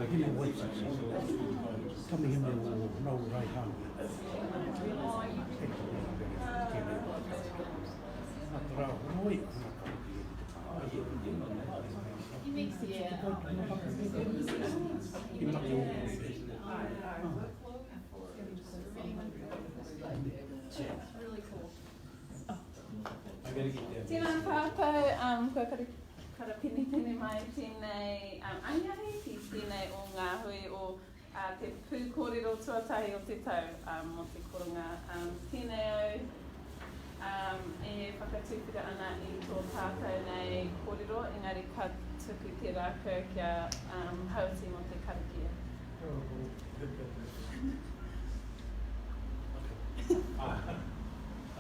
hina waitasi. Tami hina o nau rai hanga. Nā noi Really cool. I gotta get there. Tēnā whāpau, kua kara pini mai tēnei angahi ki tēnei o Ngahuia o te Pūkōrero tuatahi o te tau mo te Koronga. Tēnei au e whakatūpira ana I tō tātou nei kōrero, engari ka tuku te rākau kia hauti mo te karakia.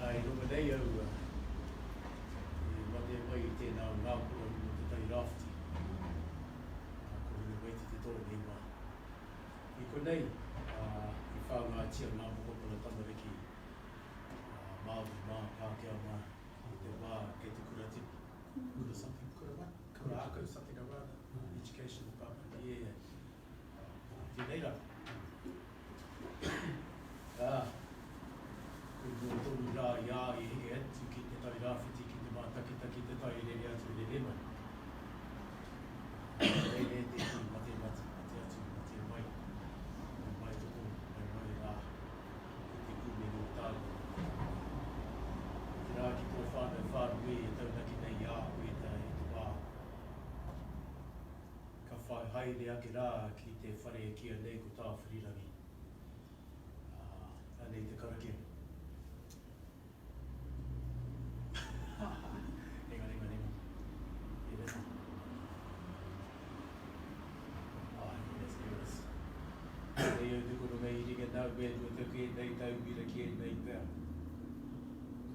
Ai runga nei au wate mai I tēnā ngā kura mo te tai rafti. Ko hina mai te tōre nei wā. I konei, I whāngā tia ngā mokopuna tamariki Māori, mā, Pākehā mā, I te wā kei te kura tipu. Kura something, kura what? Kura ako, something around education department, yeah. Tēnei rā. Ko tōru rā ia I heke atu ki te tai rāwhiti ki te mātakita ki te tai rere atu rere mai. Rere te ki mate mai. Mai toko, mai rā. Te kūmeni o tālu. Te rā ki tō whānau whānau e taunaki nei ā koe tā e te wā. Ka whai haere ake rā ki te whare e kia nei ko tā whirirangi. Anei te karakia. Nau wea tua tuku e nei tau pira ki e nei pēr.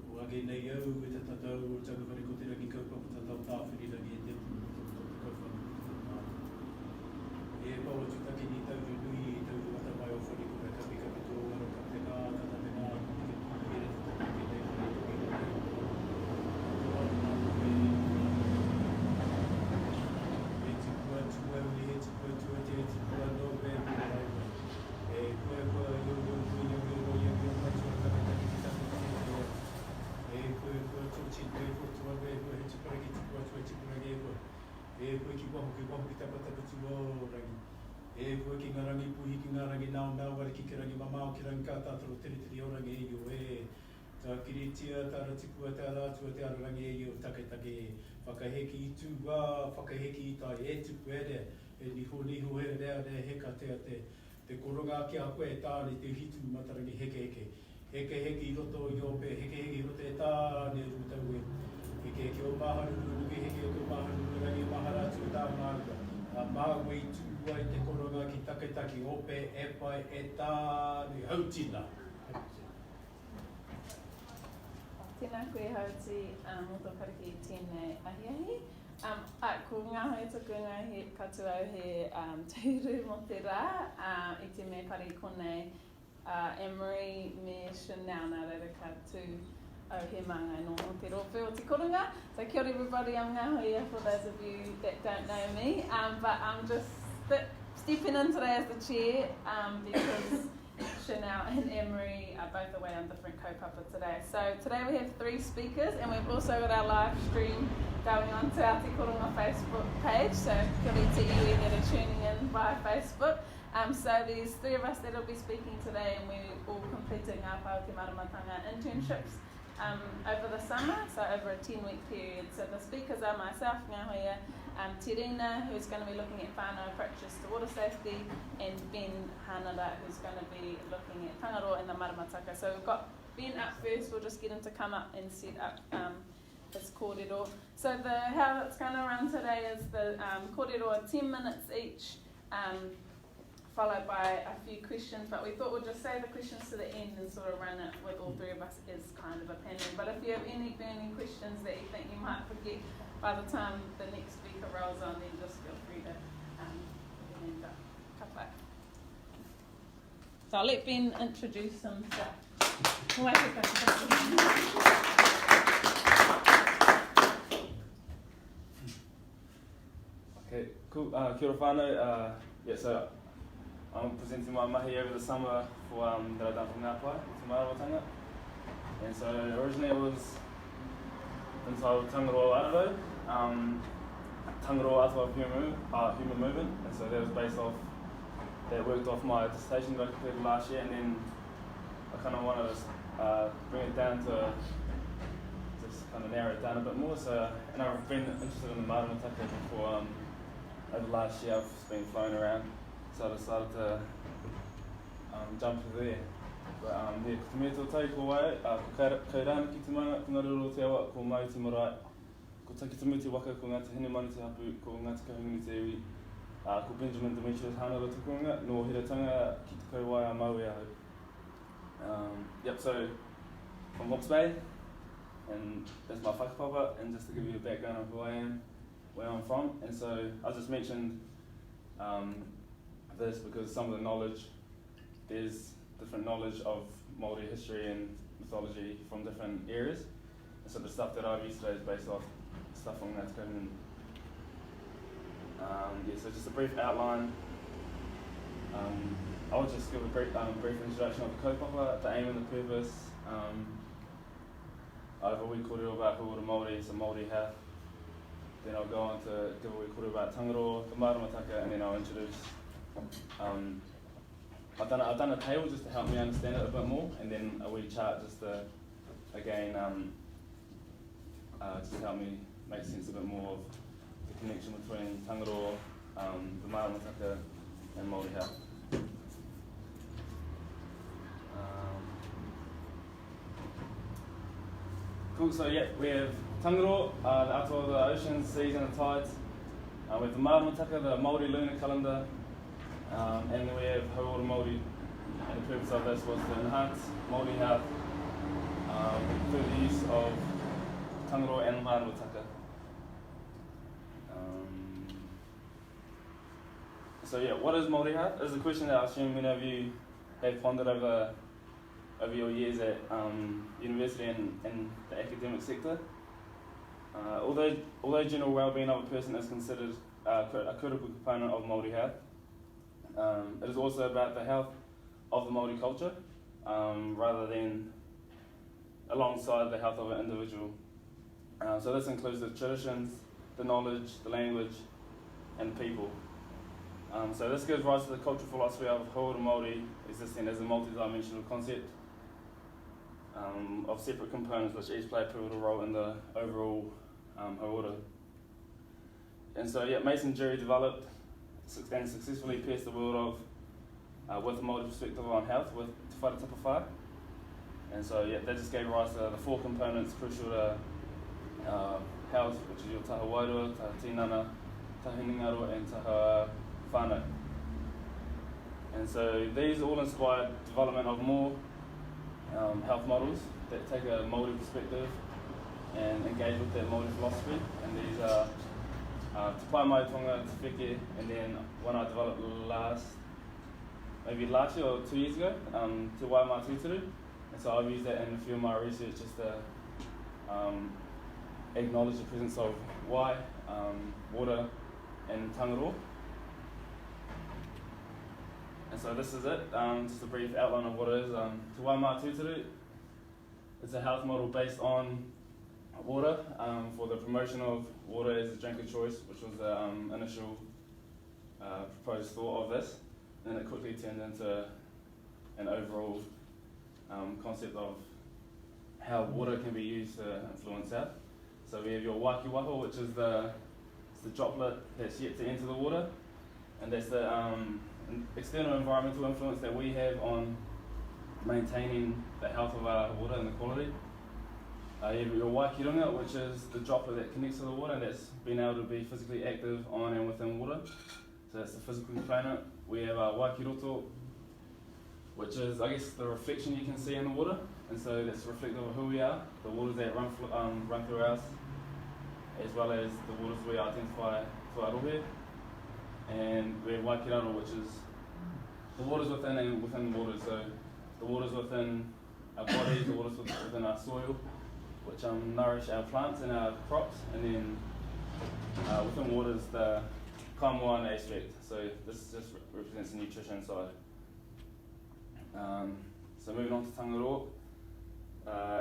Ko ake nei au e te tatau o tau whare ko te rangi kaupapa tatau tāwhiri rangi e te puto kaupapa. E paua tutaki ni tau nui I tau wata mai o whare ko me kapi kapi tō aro ka te ngā tata me ngā e re te tataki nei whare ko i nei. E te kua tua uli e te kua tua te e te kua no wea kua rai mai. E kua e koe ki wahu ki tapatapa tua rangi. E koe ki ngā rangi puhi ki ngā rangi nao wari ki rangi mamao ki rangi kātātaro tiri o rangi e iu e tā kiritia, tā ratipua, tā rātua, tā rangi e iu take whakaheki I tū wā, whakaheki I tā e tupu ere, e niho he rea heka te koronga ki a koe e tāne te hitu matarangi heke. Heke I roto I ope, heke I roto e tāne rūtau e. Heke o maharuru, heke o maharuru, rangi maharatu tā mārua. Māwe I tūua I te koronga ki taketaki ope, e pai, e tāne hautina. Tēnā koe hauti mo tō kariki I tēnei ahiahi. Ko Ngahuia tuku ngahi katu au he teuru mo te rā I te me pari konei Emery me Chanel nā reira ka tū au he manga no te rope o te Koronga. So kia ora everybody, I'm Ngahuia for those of you that don't know me. But I'm just stepping in today as the chair because Chanel and Emery are both away on different kaupapa today. So today we have 3 speakers and we've also got our live stream going on to our Te Koronga Facebook page. So kia ora te iwi that are tuning in via Facebook. So there's 3 of us that will be speaking today and we're all completing our Ngā Pae Maramatanga internships over the summer, so over a 10-week period. So the speakers are myself, Ngahuia, Terina, who's going to be looking at Whānau approaches to water safety, and Ben Hanara, who's going to be looking at Tangaroa and the Maramataka. So we've got Ben up first, we'll just get him to come up and set up his kōrero. So how it's going to run today is the kōrero are 10 minutes each, followed by a few questions, but we thought we'd just save the questions to the end and sort of run it with all 3 of us as kind of a panel. But if you have any burning questions that you think you might forget by the time the next speaker rolls on, then just feel free to end up. Ka pai. So I'll let Ben introduce himself. Okay, Kia ora whānau. Yeah, so I'm presenting my mahi over the summer for that I've done from Ngā Pae, to Māramatanga. And so originally it was entitled Tangaroa Tangaroa Atua Human Movement, and so that was based off, that worked off my dissertation that I completed last year, and then I kind of wanted to bring it down to just kind of narrow it down a bit more. So, and I've been interested in the Maramataka for over the last year. I've just been flown around, so I decided to jump to there. But yeah, ko te mea tuatahi ko wae, ko kairana ki te manga, ko ngariro te awa, ko mai te marae, ko taki te muti waka, ko ngā te hine mani te hapu, ko ngā te kahungini te iwi, ko Benjamin Demetrius Hanara tukunga, no hiratanga ki te kauwae a maui ahau. Yep, so from Hawke's Bay, and that's my whakapapa, and just to give you a background of who I am, where I'm from, and so I just mentioned this because some of the knowledge, there's different knowledge of Māori history and mythology from different areas, and so the stuff that I've used today is based off stuff from that and yeah, so just a brief outline. I'll just give a brief introduction of the kaupapa, the aim and the purpose. I have a wee kōrero about hauora Māori, so Māori health. Then I'll go on to give a wee kōrero about Tangaroa, the Maramataka, and then I'll introduce. I've done a table just to help me understand it a bit more, and then a wee chart just to, again, just help me make sense a bit more of the connection between Tangaroa, the Maramataka, and Māori health. Cool, so yeah, we have Tangaroa, the atua of the oceans, seas and the tides. We have the Maramataka, the Māori lunar calendar, and then we have hauora Māori, and the purpose of this was to enhance Māori health through the use of Tangaroa and Maramataka. So yeah, what is Māori health? This is a question that I assume many of you have pondered over your years at university and the academic sector. Although general well-being of a person is considered a critical component of Māori health, it is also about the health of the Māori culture, rather than alongside the health of an individual. So this includes the traditions, the knowledge, the language, and the people. So this gives rise to the cultural philosophy of hauora Māori existing as a multi-dimensional concept of separate components which each play a pivotal role in the overall hauora. And so yeah, Mason Jerry developed and successfully pierced the world of with a Māori perspective on health with Te Wharatapawhā. And so yeah, that just gave rise to the four components crucial to health, which is your taha wairua, taha tinana, taha hinengaro, and taha whānau. And so these all inspired development of more health models that take a Māori perspective and engage with that Māori philosophy. And these are Te Pai Mai Tonga, Te Whike, and then one I developed maybe last year or 2 years ago, Te Waimā Tūturu. And so I've used that in a few of my research just to acknowledge the presence of wai, water, and Tangaroa. And so this is it, just a brief outline of what it is. Te Waimā Tūturu, it's a health model based on water, for the promotion of water as a drink of choice, which was the initial proposed thought of this. And it quickly turned into an overall concept of how water can be used to influence health. So we have your waki waka, which is the droplet that's yet to enter the water, and that's the external environmental influence that we have on maintaining the health of our water and the quality. You have your waikirunga, which is the droplet that connects to the water, and that's been able to be physically active on and within water. So that's the physical component. We have our waikiroto, which is, I guess, the reflection you can see in the water, and so that's reflective of who we are, the waters that run through us, as well as the waters we identify for our rohe. And we have waikiraro, which is the waters within and within the waters. So the waters within our bodies, the waters within our soil, which nourish our plants and our crops, and then within waters the Kamoan aspect. So this just represents the nutrition side. So moving on to Tangaroa.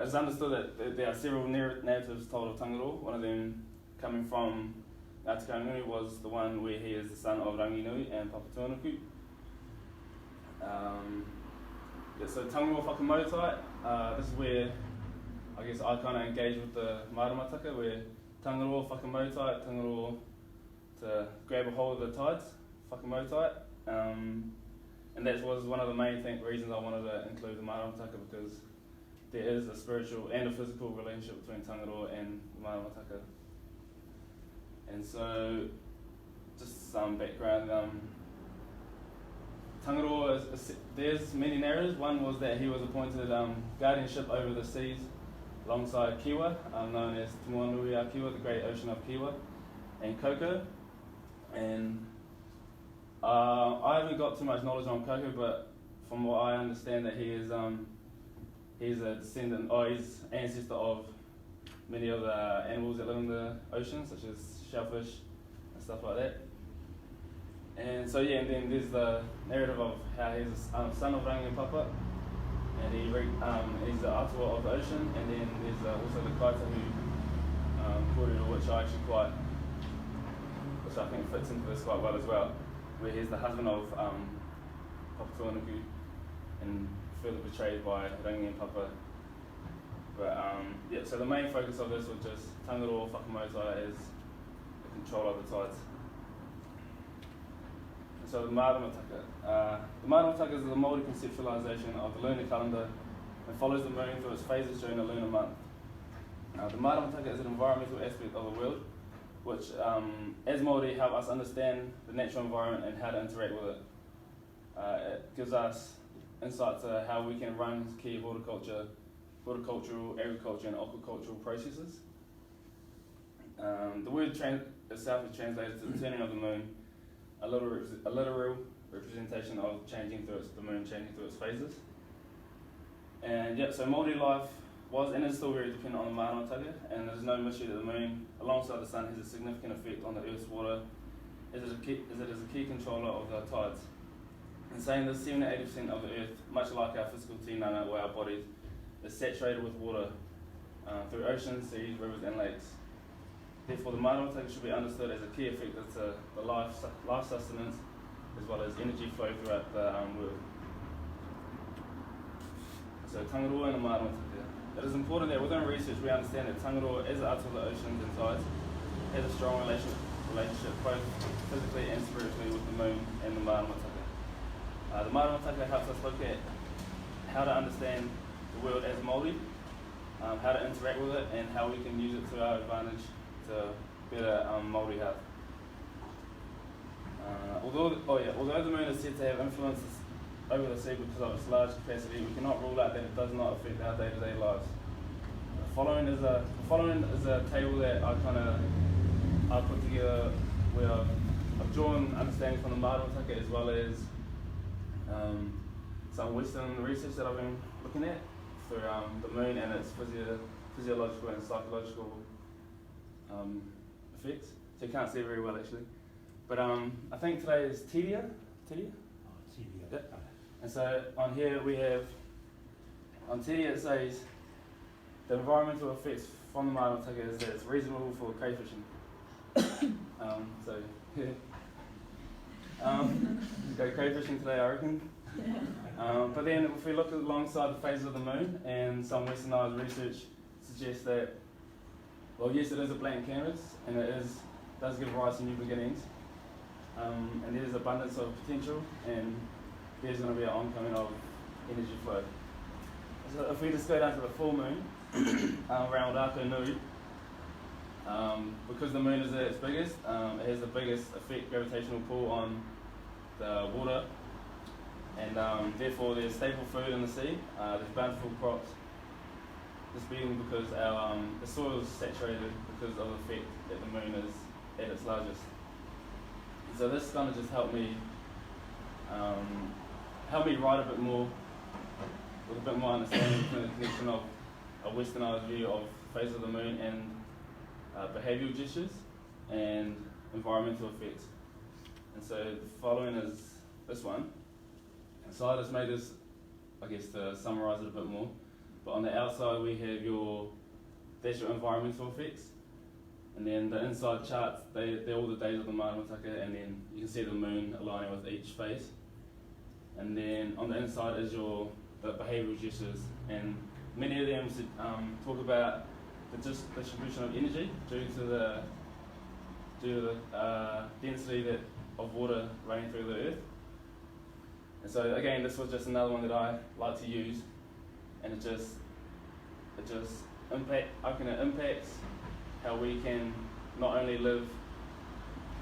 It's understood that there are several narratives told of Tangaroa. One of them coming from Ngā Nui was the one where he is the son of Ranginui and Papatuanuku. So Tangaroa whakamautai, this is where I guess I kind of engage with the Maramataka, where Tangaroa whakamautai, Tangaroa to grab a hold of the tides, whakamautai. And that was one of the main reasons I wanted to include the Maramataka, because there is a spiritual and a physical relationship between Tangaroa and the Maramataka. And so, just some background. Tangaroa, there's many narratives. One was that he was appointed guardianship over the seas alongside Kiwa, known as Te Moanui Kiwa, the Great Ocean of Kiwa, and Koko. And I haven't got too much knowledge on Koko, but from what I understand, that he is he's a descendant, or he's ancestor of many of the animals that live in the ocean, such as shellfish and stuff like that. And so and then there's the narrative of how he's a son of Rangatahi, and he's the atua of the ocean. And then there's also the kaitahi Pūkōrero, which I think fits into this quite well as well, where he's the husband of Papatuanuku and further portrayed by Rangatahi. But so the main focus of this was just Tangaroa whakamautai is the control of the tides. So the Maramataka. The Maramataka is the Māori conceptualisation of the lunar calendar and follows the moon through its phases during the lunar month. The Maramataka is an environmental aspect of the world, which, as Māori, help us understand the natural environment and how to interact with it. It gives us insight to how we can run key horticultural, agriculture and aquacultural processes. The word itself is translated to the turning of the moon, a literal representation of the moon changing through its phases. And so Māori life was and is still very dependent on the Maramataka, and there's no mystery that the moon, alongside the sun, has a significant effect on the Earth's water, as it is a key controller of the tides. In saying this, 70-80% of the Earth, much like our physical tinana or our bodies, is saturated with water through oceans, seas, rivers and lakes. Therefore, the Maramataka should be understood as a key effector to the life sustenance as well as energy flow throughout the world. So Tangaroa and the Maramataka. It is important that within research we understand that Tangaroa, as the atua of the oceans and tides, has a strong relationship both physically and spiritually with the moon and the Maramataka. The Maramataka helps us look at how to understand the world as Māori, how to interact with it, and how we can use it to our advantage to better Māori health. Although the moon is said to have influences over the sea because of its large capacity, we cannot rule out that it does not affect our day-to-day lives. The following is a table that I put together where I've drawn understanding from the Maramataka as well as some Western research that I've been looking at for the moon and its physiological and psychological effects. So you can't see it very well actually. But I think today is Tidia. Tidia? Oh, Tidia. Yep. And so on here we have, on Tidia it says, the environmental effects from the Maramataka is that it's reasonable for crayfishing. Go crayfishing today, I reckon. But then if we look alongside the phases of the moon, and some westernised research suggests that, well, yes, it is a blank canvas, and does give rise to new beginnings, and there's abundance of potential, and there's going to be an oncoming of energy flow. So if we just go down to the full moon, around Ako Nui, because the moon is at its biggest, it has the biggest gravitational pull on the water, and therefore there's staple food in the sea, there's bountiful crops. This being because the soil is saturated because of the effect that the moon is at its largest. So this kind of just helped me write a bit more, with a bit more understanding between the connection of a westernised view of phase of the moon and behavioural gestures and environmental effects. And so the following is this one. So I just made this, I guess, to summarise it a bit more. But on the outside we have that's your environmental effects. And then the inside charts, they're all the days of the Maramataka, and then you can see the moon aligning with each phase. And then on the inside is the behavioural gestures, and many of them talk about the distribution of energy due to the density of water running through the earth. And so again, this was just another one that I like to use, and it impacts how we can not only live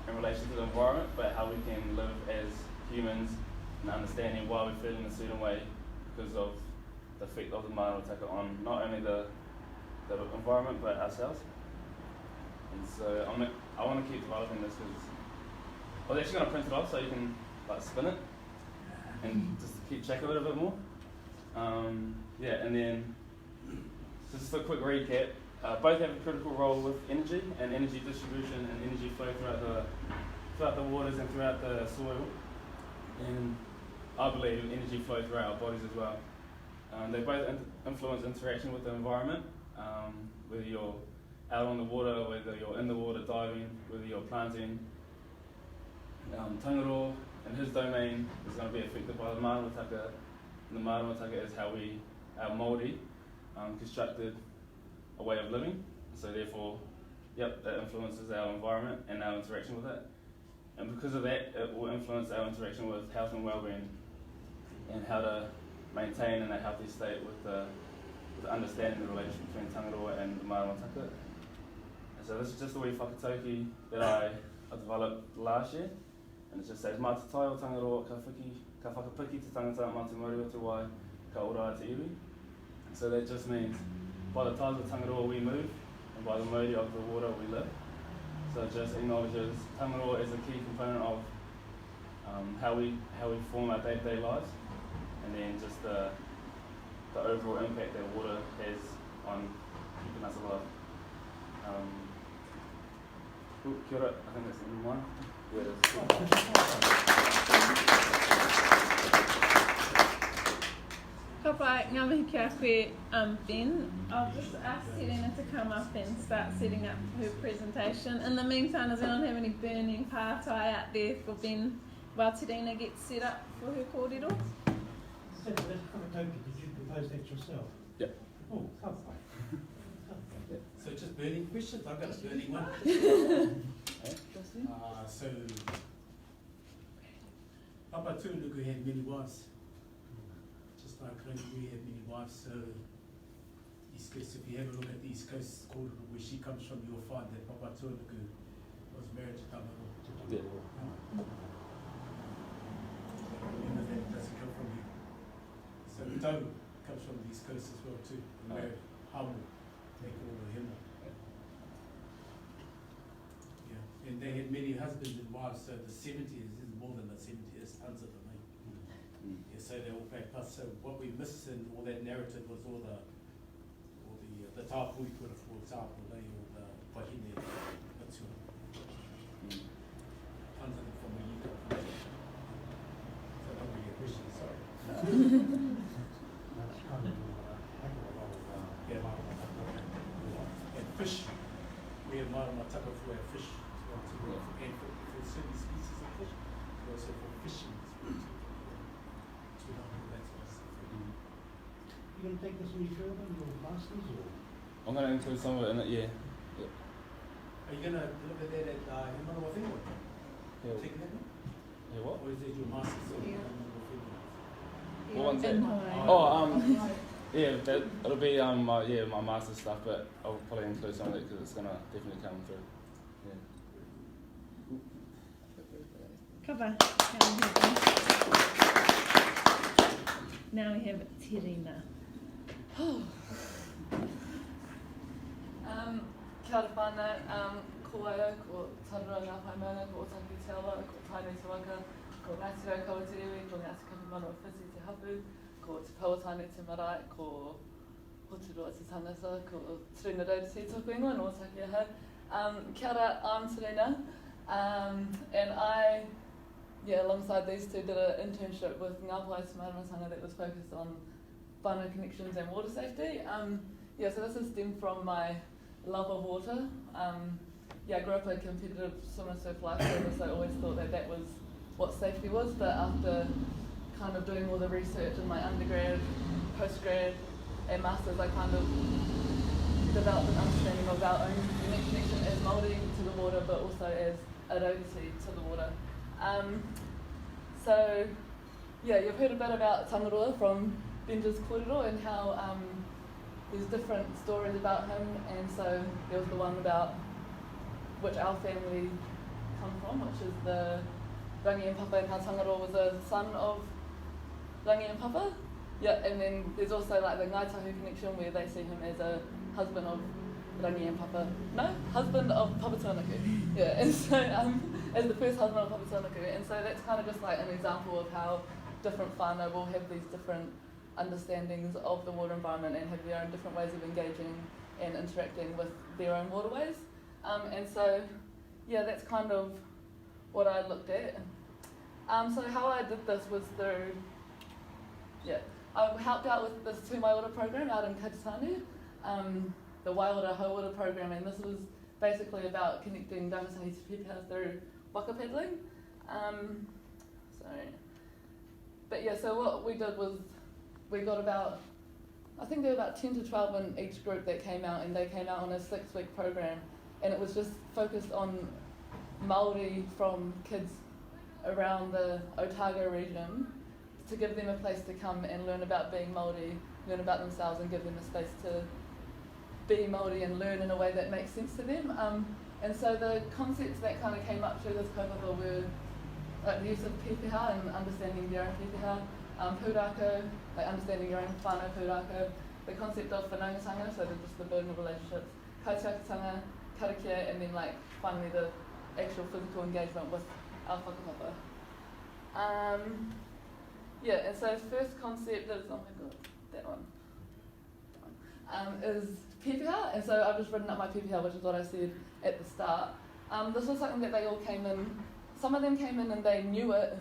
in relation to the environment, but how we can live as humans and understanding why we feel in a certain way because of the effect of the Maramataka on not only the environment but ourselves. And so I want to keep developing this because I was actually going to print it off so you can spin it and just keep track of it a bit more. And then so just a quick recap. Both have a critical role with energy and energy distribution and energy flow throughout the waters and throughout the soil. And I believe energy flow throughout our bodies as well. They both influence interaction with the environment, whether you're out on the water, whether you're in the water diving, whether you're planting. Tangaroa and his domain is going to be affected by the Maramataka, and the Maramataka is how our Māori, constructed a way of living. So therefore, that influences our environment and our interaction with it. And because of that, it will influence our interaction with health and well-being and how to maintain in a healthy state with understanding the relationship between Tangaroa and the Maramataka. And so this is just the wee whakatauki that I developed last year. And it just says, Mā te tai o Tangaroa ka whakapiki te tangata mā te mauri o te wai, ka ora te iwi. So that just means by the tides of Tangaroa we move, and by the mauri of the water we live. So it just acknowledges Tangaroa as a key component of how we form our day-to-day lives, and then just the overall impact that water has on keeping us alive. Kia ora, I think that's the one. Ka pai, ngā mihi kia koe, Ben. I'll just ask Terina to come up and start setting up her presentation. In the meantime, does anyone have any burning pātai out there for Ben while Terina gets set up for her kōrero? That's whakatauki. Did you propose that yourself? Yep. Oh, ka pai. So just burning questions. I've got a burning one. So Papa Tūnuku had many wives. Just like we had many wives. So East Coast, if you have a look at the East Coast Kōrero, where she comes from, you'll find that Papa Tūnuku was married to Tangaroa. Yeah. Remember that doesn't come from here. So Tau comes from the East Coast as well too. He married Haumaru. They call her Hanara. Yeah, and they had many husbands and wives, so the 70 is more than the 70, there's tons of them. Yeah, so they all back plus. So what we missed in all that narrative was all the tāpui kura, for example, all the wahine, tons of them from where you come from. So that would be a question, sorry. Yeah, and fish, we have Maramataka for our fish as well too, and for certain species of fish, but also for fishing as well too. You going to take this any further in your masters or? I'm going to include some of it in it, yeah. Are you going to look at that at Hanara thing? Yeah. Taking that one? Yeah, what? Or is that your master's? What one's that? In Hawaii. Oh, yeah, it'll be my master's stuff, but I'll probably include some of it because it's going to definitely come through. Yeah. Ka pai. Now we have Terina. Kia ora whānau, ko aio, ko Tangaroa ngā Pae ko Otaki te awa, ko Tainei te Waka, ko Ngāti Rau kaua te iwi, ko Ngāti Kapamano Whiti te hapu, ko te Pauataine te marae, ko Hoturoa te tangata, ko Terina Raureti tōku ingoa, no Otaki aha. Kia ora, I'm Terina, and I alongside these two, did an internship with Ngā Pae to Maramatanga that was focused on whānau connections and water safety. So this has stemmed from my love of water. I grew up a competitive swimmer surf lifesaver, so I always thought that that was what safety was, but after kind of doing all the research in my undergrad, postgrad and masters, I kind of developed an understanding of our own unique connection as Māori to the water, but also as Raureti to the water. You've heard a bit about Tangaroa from Benja's Pukorero and how there's different stories about him, and so there was the one about which our family come from, which is the Rangi and Papa, and how Tangaroa was a son of Rangi and Papa. And then there's also like the Ngātahi connection where they see him as a husband of Rangi and Papa. No, husband of Papa Tuanaku. And so as the first husband of Papa Tuanaku. And so that's kind of just like an example of how different whānau will have these different understandings of the water environment and have their own different ways of engaging and interacting with their own waterways. That's kind of what I looked at. So how I did this was through, I helped out with this Tū Mai Ora program out in Kaititanu, the Waiora hauora program, and this was basically about connecting rangatahi to pepehau through Waka paddling. So what we did was we got about, I think there were about 10 to 12 in each group that came out, and they came out on a 6-week program, and it was just focused on Māori from kids around the Otago region to give them a place to come and learn about being Māori, learn about themselves and give them a space to be Māori and learn in a way that makes sense to them. And so the concepts that kind of came up through this kaupapa were like the use of pepehau and understanding your own pepehau, pūrākau, like understanding your own whānau pūrākau, the concept of whanaungatanga, so just the building of relationships, kaitiakitanga, karakia, and then like finally the actual physical engagement with our whakapapa. And so first concept is, oh my god, that one, is pepehau, and so I've just written up my pepehau, which is what I said at the start. This was something that they all came in, some of them came in and they knew it,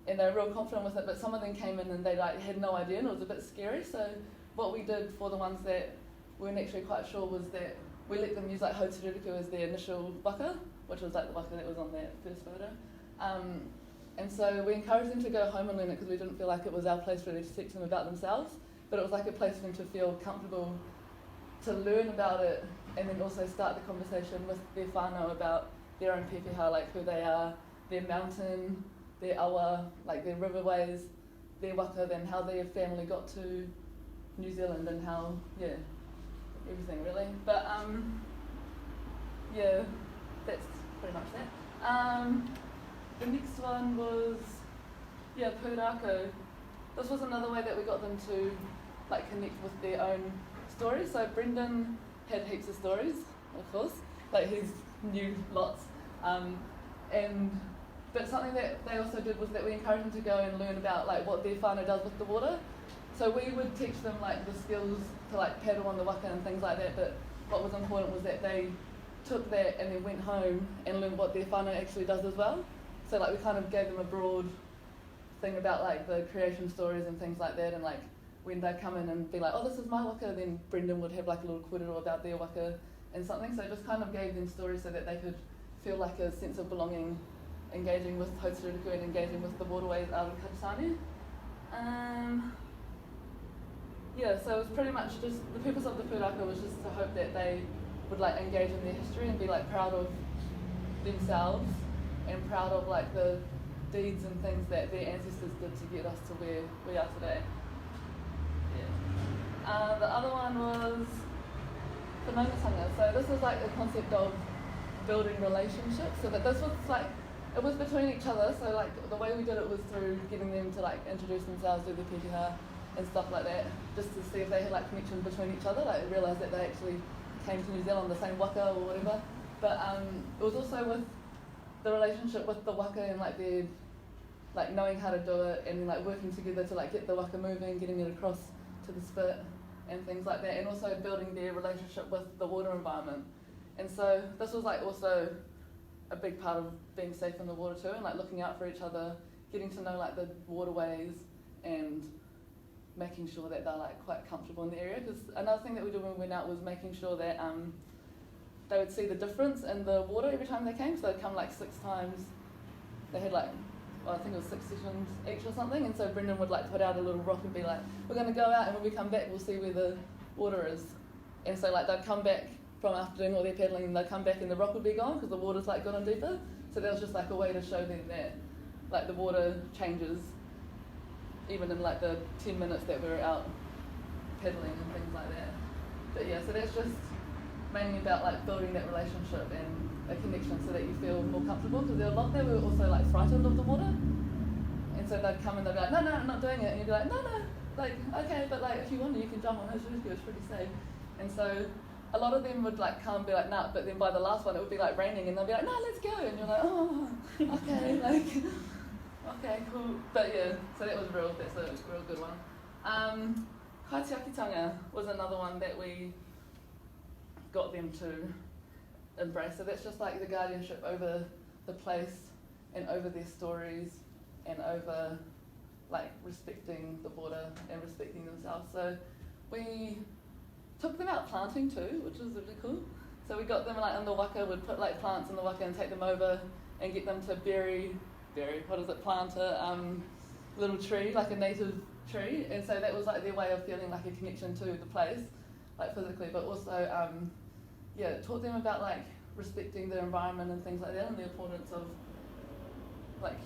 and they were real confident with it, but some of them came in and they like had no idea and it was a bit scary. So what we did for the ones that weren't actually quite sure was that we let them use like Hauteruriku as their initial waka, which was like the waka that was on that first photo. And so we encouraged them to go home and learn it because we didn't feel like it was our place really to teach them about themselves, but it was like a place for them to feel comfortable to learn about it and then also start the conversation with their whānau about their own pepehau, like who they are, their mountain, their awa, like their riverways, their waka, then how their family got to New Zealand and how, everything really. But that's pretty much that. The next one was, pūrākau. This was another way that we got them to like connect with their own stories. So Brendan had heaps of stories, of course, like he knew lots. But something that they also did was that we encouraged them to go and learn about like what their whānau does with the water. So we would teach them like the skills to like paddle on the waka and things like that, but what was important was that they took that and then went home and learned what their whānau actually does as well. So like we kind of gave them a broad thing about like the creation stories and things like that, and like when they come in and be like, oh, this is my waka, then Brendan would have like a little kōrero about their waka and something. So it just kind of gave them stories so that they could feel like a sense of belonging, engaging with Hauteruriku and engaging with the waterways out of Kaititanu. So it was pretty much just, the purpose of the pūrākau was just to hope that they would like engage in their history and be like proud of themselves and proud of like the deeds and things that their ancestors did to get us to where we are today. The other one was whanaungatanga. So this was like the concept of building relationships. So that this was like, it was between each other. So like the way we did it was through getting them to like introduce themselves, do the pepehau and stuff like that, just to see if they had like connections between each other, like realise that they actually came to New Zealand, the same waka or whatever. But it was also with the relationship with the waka and like their like knowing how to do it and like working together to like get the waka moving, getting it across to the spit and things like that, and also building their relationship with the water environment. And so this was like also a big part of being safe in the water too, and like looking out for each other, getting to know like the waterways and making sure that they're like quite comfortable in the area. Because another thing that we did when we went out was making sure that they would see the difference in the water every time they came. So they'd come like 6 times. They had like, well, I think it was 6 sessions each or something. And so Brendan would like put out a little rock and be like, we're going to go out, and when we come back, we'll see where the water is. And so like they'd come back from after doing all their paddling, and they'd come back and the rock would be gone because the water's like gone deeper. So that was just like a way to show them that like the water changes even in like the 10 minutes that we were out paddling and things like that. But yeah, so that's just mainly about like building that relationship and a connection so that you feel more comfortable, because there were a lot that were also like frightened of the water, and so they'd come and they'd be like, no, I'm not doing it, and you'd be like, no, like, okay, but like if you want to, you can jump on it, it's pretty safe. And so a lot of them would like come and be like, nah, but then by the last one it would be like raining, and they'll be like, no, let's go, and you're like, oh, okay, like, okay, cool. But yeah, so that's a real good one. Kaitiakitanga was another one that we got them to embrace. So that's just like the guardianship over the place and over their stories and over like respecting the water and respecting themselves. So we took them out planting too, which was really cool. So we got them like in the Waka, we'd put like plants in the Waka and take them over and get them to plant a little tree, like a native tree. And so that was like their way of feeling like a connection to the place, like physically, but also taught them about like respecting the environment and things like that, and the importance of like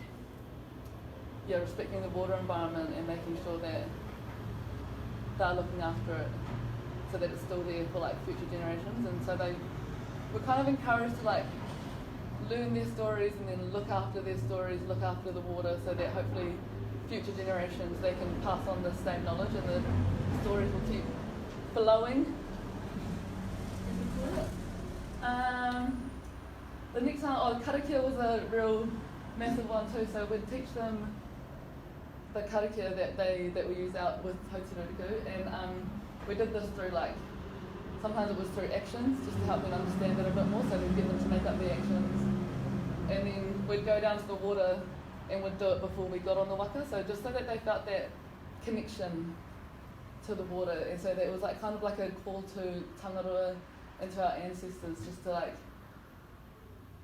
respecting the water environment and making sure that they're looking after it so that it's still there for like future generations. And so they were kind of encouraged to like learn their stories and then look after their stories, look after the water, so that hopefully future generations they can pass on the same knowledge and the stories will keep flowing. The next one, karakia was a real massive one too. So we'd teach them the karakia that we use out with Hautiruriku, and we did this through like, sometimes it was through actions, just to help them understand it a bit more, so we'd get them to make up the actions. And then we'd go down to the water and we'd do it before we got on the Waka, so just so that they felt that connection to the water, and so that it was like kind of like a call to Tangaroa and to our ancestors, just to like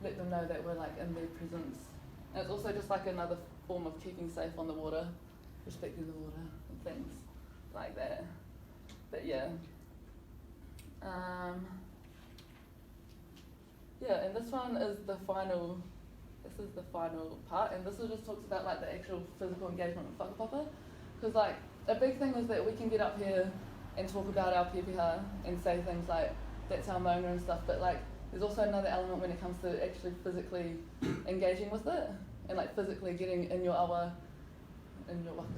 let them know that we're like in their presence. And it's also just like another form of keeping safe on the water, respecting the water and things like that. But and this one is the final. This is the final part, and this just talks about like the actual physical engagement with whakapapa, because like a big thing is that we can get up here and talk about our pepeha and say things like that's our maunga and stuff, but like there's also another element when it comes to actually physically engaging with it and like physically getting in your awa, in your waka,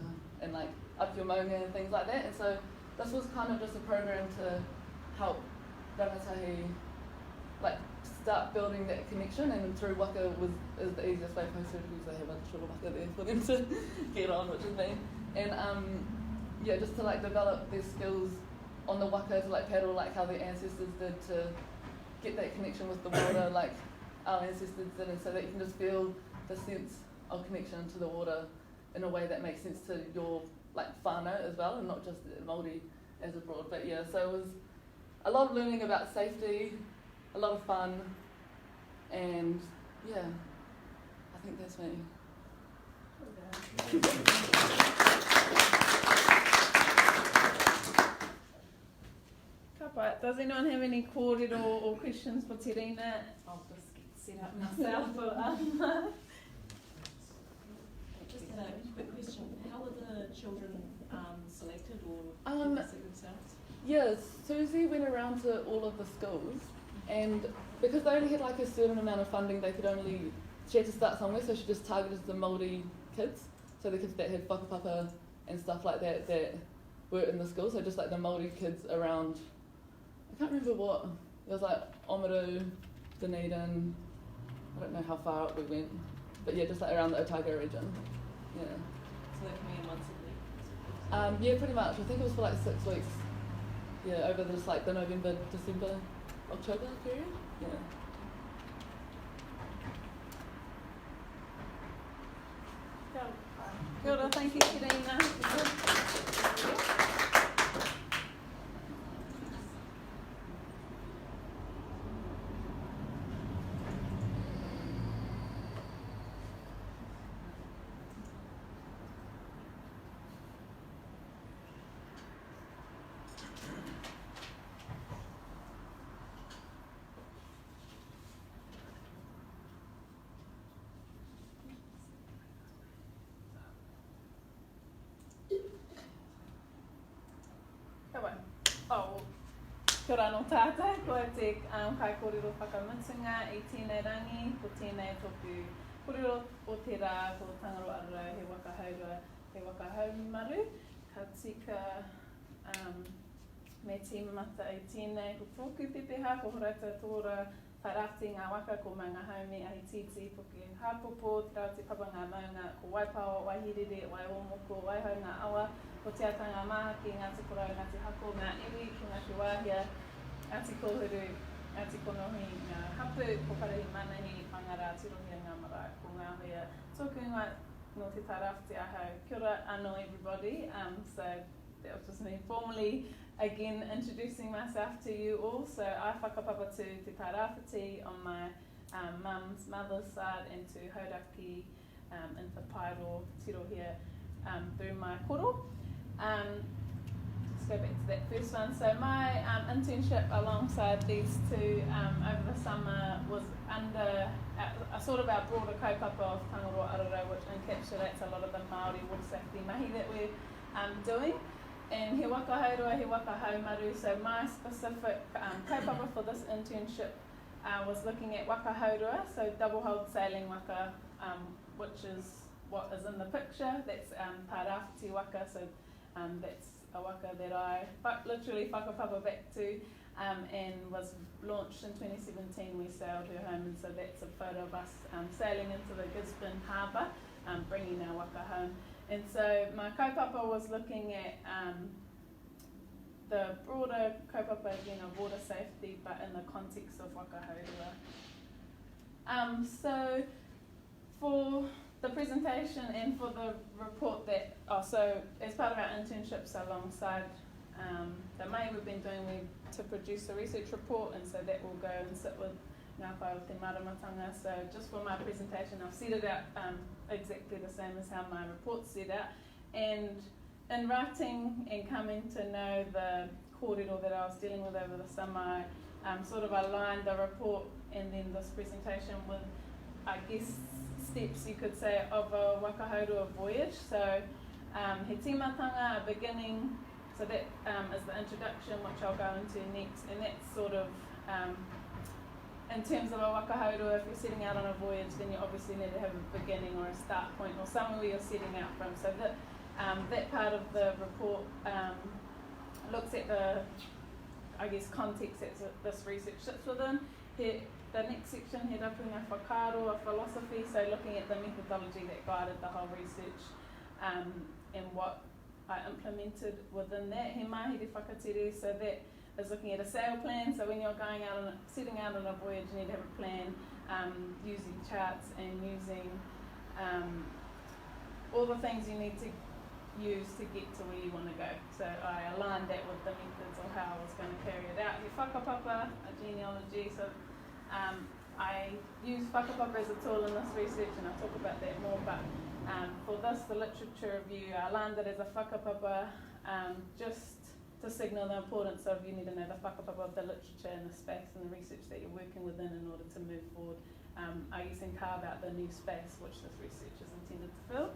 and like up your maunga and things like that. And so this was kind of just a program to help rangatahi like start building that connection, and through Waka is the easiest way for her because they have a little Waka there for them to get on, which is me. And just to like develop their skills on the Waka, to like paddle like how their ancestors did, to get that connection with the water like our ancestors did, and so that you can just feel the sense of connection to the water in a way that makes sense to your like whānau as well, and not just Māori as abroad. But yeah, so it was a lot of learning about safety, a lot of fun, and yeah, I think that's me. Ka pai. Does anyone have any kōrero or questions for Terina? I'll just set up myself. Just a quick question. How were the children selected or themselves? Yeah, Susie went around to all of the schools, and because they only had like a certain amount of funding, she had to start somewhere, so she just targeted the Māori kids, so the kids that had whakapapa and stuff like that were in the school, so just like the Māori kids around, I can't remember what, it was like Oamaru, Dunedin, I don't know how far up we went, but yeah, just like around the Otago region, yeah. So they come in once a week? Yeah, pretty much. I think it was for like 6 weeks. Yeah, over just like the November, December, October period. Yeah. Thank you, Terina. Kia ora no tātou, ko te kai kōrero whakamatunga I tēnei rangi, ko tēnei tōku kōrero o te rā, ko Tangaroa rau, he waka Haurua, he waka Haumaru, ka tika me te mata I tēnei, ko tōku pepeha, ko horaita tōra, tai rāwhiti ngā waka, ko maunga haumi, ahi titi, puke hāpopo, te rau te papa ngā maunga, ko waipao, waihirere, wai omoko, waihau ngā awa, ko te atanga mahaki, ngā te korau, ngā te hako, ngā iwi, ki ngā te wāhia, ngā te kōhuru, ngā te konohi, ngā hapu, ko parahi manahi, whangara, tirohia ngā mara, ko Ngahuia. Tōku ingoa no te tarawhiti ahau. Kia ora anō everybody. So that was just me formally again introducing myself to you all. So I whakapapa to te tarawhiti on my mother's side and to Hauraki in Te Paero, tirohia through my koro. Let's go back to that first one. So my internship alongside these two over the summer was under a sort of our broader kaupapa of Tangaroa, which encapsulates a lot of the Māori water safety mahi that we're doing. And he waka Hourua, he waka Haumaru. So my specific kaupapa for this internship was looking at waka Hourua, so double hulled sailing waka, which is what is in the picture. That's Parawhiti waka, so that's a waka that I literally whakapapa back to and was launched in 2017. We sailed her home, and so that's a photo of us sailing into the Gisborne harbour, bringing our waka home. And so my kaupapa was looking at the broader kaupapa again of water safety, but in the context of waka Hourua. So for the presentation and for the report that, so as part of our internships alongside the May we've been doing to produce a research report, and so that will go and sit with Ngā Pae with the Maramatanga. So just for my presentation I've set it out exactly the same as how my report's set out, and in writing and coming to know the kōrero that I was dealing with over the summer, I sort of aligned the report and then this presentation with, I guess, steps you could say of a waka Hourua voyage. So he timatanga, a beginning, so that is the introduction, which I'll go into next, and that's sort of in terms of a waka Hourua, if you're setting out on a voyage, then you obviously need to have a beginning or a start point or somewhere where you're setting out from. So that part of the report looks at the, I guess, context that this research sits within. The next section, he rapunga whakaaro, a philosophy, so looking at the methodology that guided the whole research and what I implemented within that. He mahi te whakatere, so that is looking at a sail plan. So when you're going out setting out on a voyage, you need to have a plan using charts and using all the things you need to use to get to where you want to go. So I aligned that with the methods of how I was going to carry it out. He whakapapa, a genealogy, so I use whakapapa as a tool in this research, and I'll talk about that more, but for this, the literature review, I aligned it as a whakapapa just to signal the importance of, you need to know the whakapapa of the literature and the space and the research that you're working within in order to move forward. I use and carve out the new space which this research is intended to fill.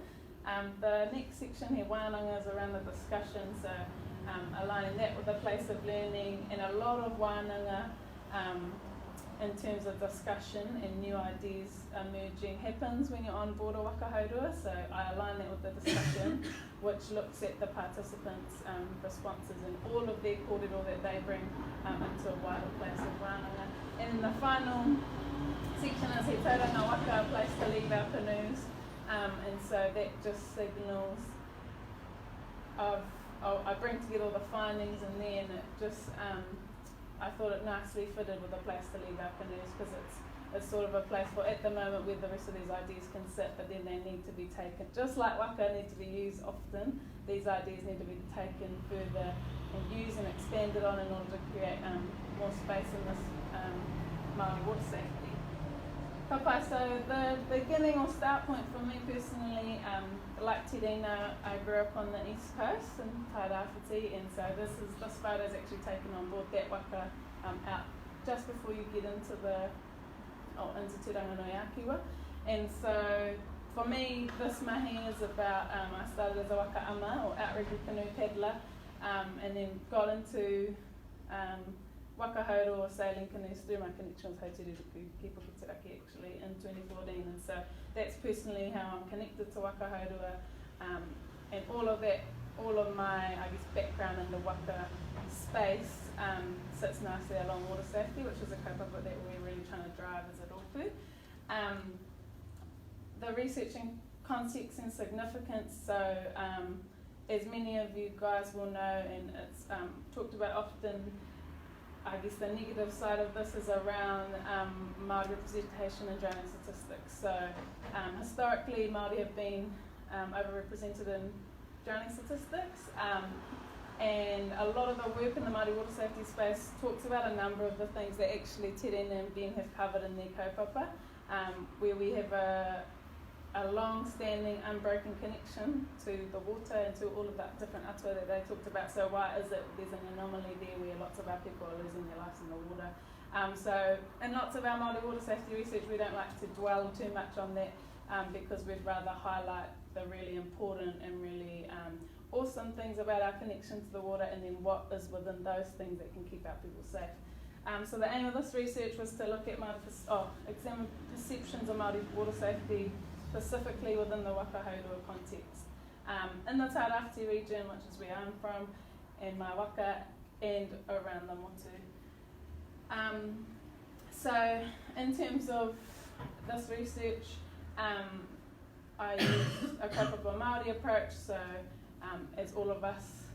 The next section here, wānanga, is around the discussion, so aligning that with a place of learning, and a lot of wānanga in terms of discussion and new ideas emerging happens when you're on board a waka Hourua. So I align that with the discussion, which looks at the participants' responses and all of their kōrero that they bring into a wider place of wānanga. And the final section is he tauranga waka, a place to leave our canoes, and so that just signals I bring together all the findings in there, and it just I thought it nicely fitted with a place to leave our canoes, because it's sort of a place for, at the moment, where the rest of these ideas can sit, but then they need to be taken. Just like Waka need to be used often, these ideas need to be taken further and used and expanded on in order to create more space in this Māori water safety. Papa, so the beginning or start point for me personally, like Terina, I grew up on the east coast in Raureti, and so this photo is actually taken on board that Waka out just before you get into into Te Ranganui-a-Kiwa. And so for me, this mahi is about, I started as a waka ama or outrigger canoe paddler, and then got into waka hauora or sailing canoes through my connection with Hauteruku, ki Pukorero actually, in 2014. And so that's personally how I'm connected to waka hauora, and all of my, I guess, background in the waka space sits nicely along water safety, which is a kaupapa that we're really trying to drive as a rōpū. The researching context and significance, so as many of you guys will know, and it's talked about often, I guess the negative side of this is around Māori representation and drowning statistics. So historically, Māori have been overrepresented in drowning statistics, and a lot of the work in the Māori water safety space talks about a number of the things that actually Terina and Ben have covered in their kaupapa, where we have a long-standing, unbroken connection to the water and to all of that different atua that they talked about. So why is it there's an anomaly there where lots of our people are losing their lives in the water? So in lots of our Māori water safety research, we don't like to dwell too much on that because we'd rather highlight the really important and really awesome things about our connection to the water, and then what is within those things that can keep our people safe. So the aim of this research was to look at examine perceptions of Māori water safety, specifically within the waka hauora context. In the Tairāwhiti region, which is where I'm from, and my waka, and around the motu. So in terms of this research, I used a kaupapa Māori approach, so as all of us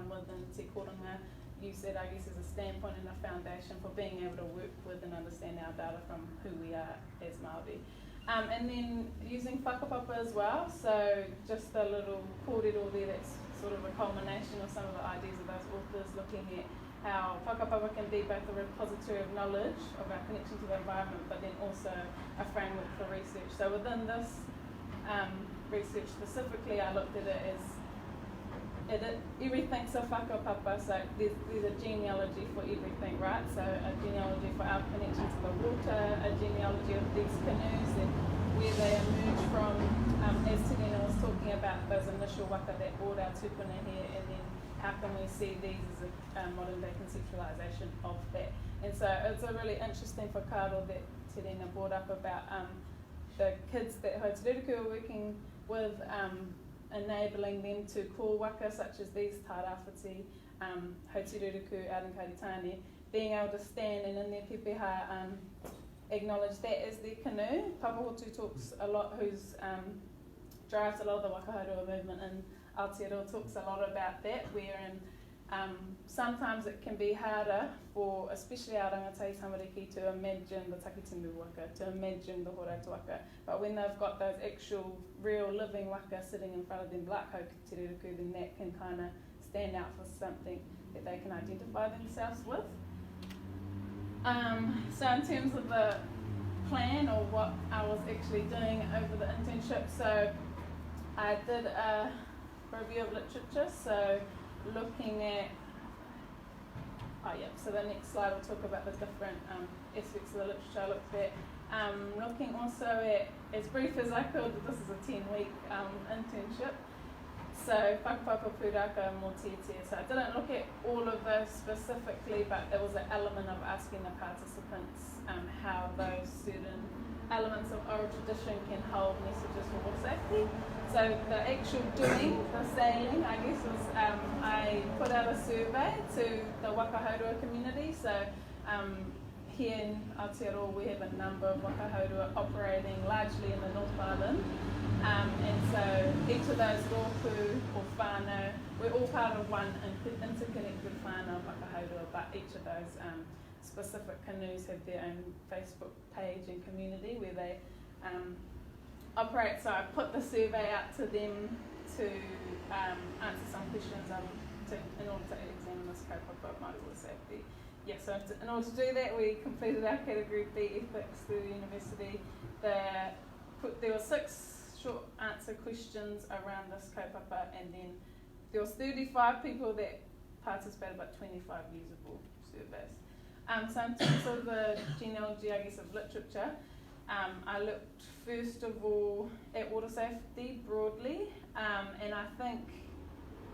within Te Koronga use that, I guess, as a standpoint and a foundation for being able to work with and understand our data from who we are as Māori. And then using whakapapa as well, so just a little kōrero there that's sort of a culmination of some of the ideas of those authors, looking at how whakapapa can be both a repository of knowledge of our connection to the environment, but then also a framework for research. So within this research specifically, I looked at it as everything's a whakapapa, so there's a genealogy for everything, right? So a genealogy for our connection to the water, a genealogy of these canoes and where they emerge from, as Terina was talking about, those initial waka that brought our tupuna here, and then how can we see these as a modern day conceptualisation of that. And so it's a really interesting whakaaro that Terina brought up about the kids that Hauteruku are working with, enabling them to call waka such as these Tairāwhiti, Hauteruku out in Karitane, being able to stand and in their pepeha acknowledge that as their canoe. Papahotu talks a lot, who's drives a lot of the waka hauora movement in Aotearoa, talks a lot about that, wherein sometimes it can be harder for, especially our rangatahi tamariki, to imagine the takitingu waka, to imagine the horatu waka. But when they've got those actual, real, living waka sitting in front of them, like Hauteruku, then that can kind of stand out for something that they can identify themselves with. So in terms of the plan, or what I was actually doing over the internship, so I did a review of literature, so looking at, so the next slide will talk about the different aspects of the literature I looked at. Looking also at, as brief as I could, this is a 10-week internship, so whakapapa pūraka mō tiatia. So I didn't look at all of those specifically, but there was an element of asking the participants how those certain elements of oral tradition can hold messages for water safety. So the actual doing, the sailing, I guess, was I put out a survey to the waka hauora community. So here in Aotearoa we have a number of waka hauora operating largely in the North Island. And so each of those rōpū or whānau, we're all part of one interconnected whānau waka hauora, but each of those specific canoes have their own Facebook page and community where they operate. So I put the survey out to them to answer some questions in order to examine this kaupapa Māori water safety. Yeah, so in order to do that, we completed our Category B ethics through the university. There were 6 short answer questions around this kaupapa, and then there was 35 people that participated, but 25 usable surveys. So in terms of the genealogy, I guess, of literature, I looked first of all at water safety broadly, and I think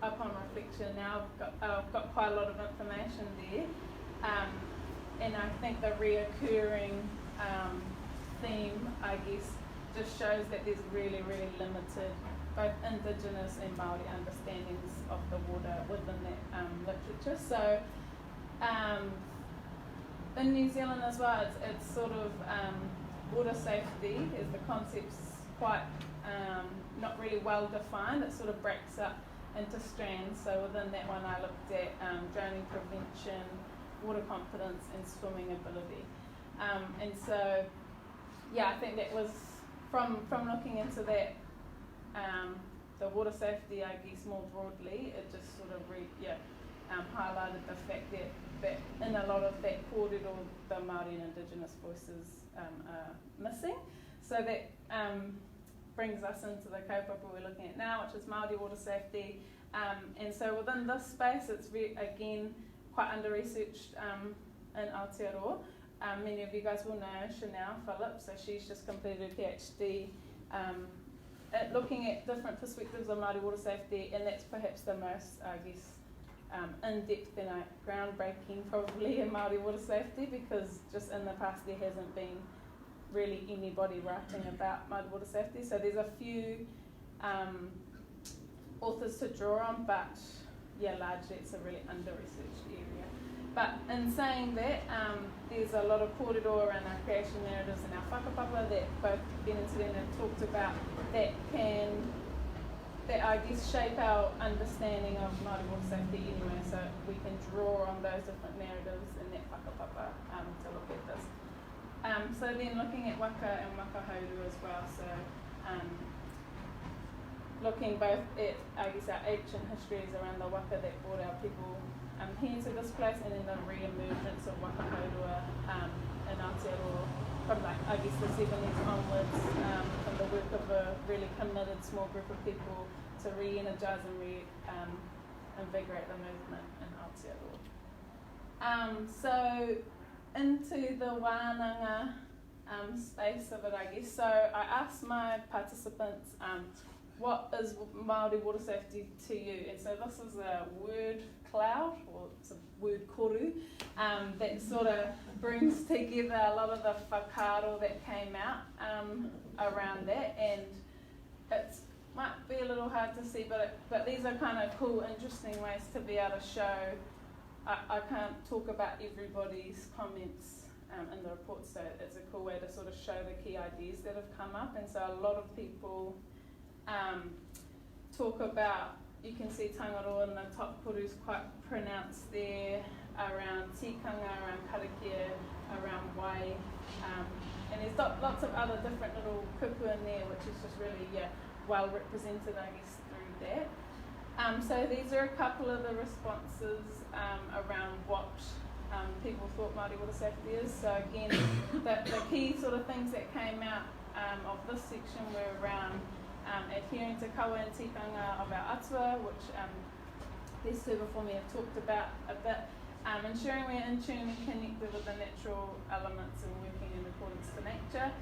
upon reflection now I've got quite a lot of information there, and I think the reoccurring theme, I guess, just shows that there's really, really limited both Indigenous and Māori understandings of the water within that literature. So in New Zealand as well, it's sort of water safety is the concept's quite not really well defined. It sort of breaks up into strands. So within that one, I looked at drowning prevention, water confidence, and swimming ability. And so, yeah, I think that was from looking into that, the water safety, I guess, more broadly, it just sort of highlighted the fact that in a lot of that kōrero, the Māori and Indigenous voices are missing. So that brings us into the kaupapa we're looking at now, which is Māori water safety. And so within this space, it's again quite under-researched in Aotearoa. Many of you guys will know Chanel Phillips, so she's just completed her PhD at looking at different perspectives of Māori water safety, and that's perhaps the most, I guess, in-depth and groundbreaking probably in Māori water safety, because just in the past there hasn't been really anybody writing about Māori water safety. So there's a few authors to draw on, but yeah, largely it's a really under-researched area. But in saying that, there's a lot of kōrero around our creation narratives and our whakapapa that both Ben and Terina have talked about that I guess shape our understanding of Māori water safety anyway, so we can draw on those different narratives in that whakapapa to look at this. So then looking at Waka and Waka Hourua as well, so looking both at, I guess, our ancient histories around the Waka that brought our people here to this place, and then the re-emergence of Waka Hourua in Aotearoa from, like, I guess, the 70s onwards, from the work of a really committed small group of people to re-energise and invigorate the movement in Aotearoa. So into the wānanga space of it, I guess. So I asked my participants, what is Māori water safety to you? And so this is a word cloud, or it's a word koru, that sort of brings together a lot of the whakaaro that came out around that, and it might be a little hard to see, but these are kind of cool, interesting ways to be able to show. I can't talk about everybody's comments in the report, so it's a cool way to sort of show the key ideas that have come up. And so a lot of people talk about, you can see Tangaroa in the top koru is quite pronounced there, around tikanga, around karakia, around wai, and there's lots of other different little kupu in there, which is just really well represented, I guess, through that. So these are a couple of the responses around what people thought Māori water safety is. So again, the key sort of things that came out of this section were around adhering to kawa and tikanga of our atua, which these two before me have talked about a bit, ensuring we're in tune and connected with the natural elements and working in accordance to nature.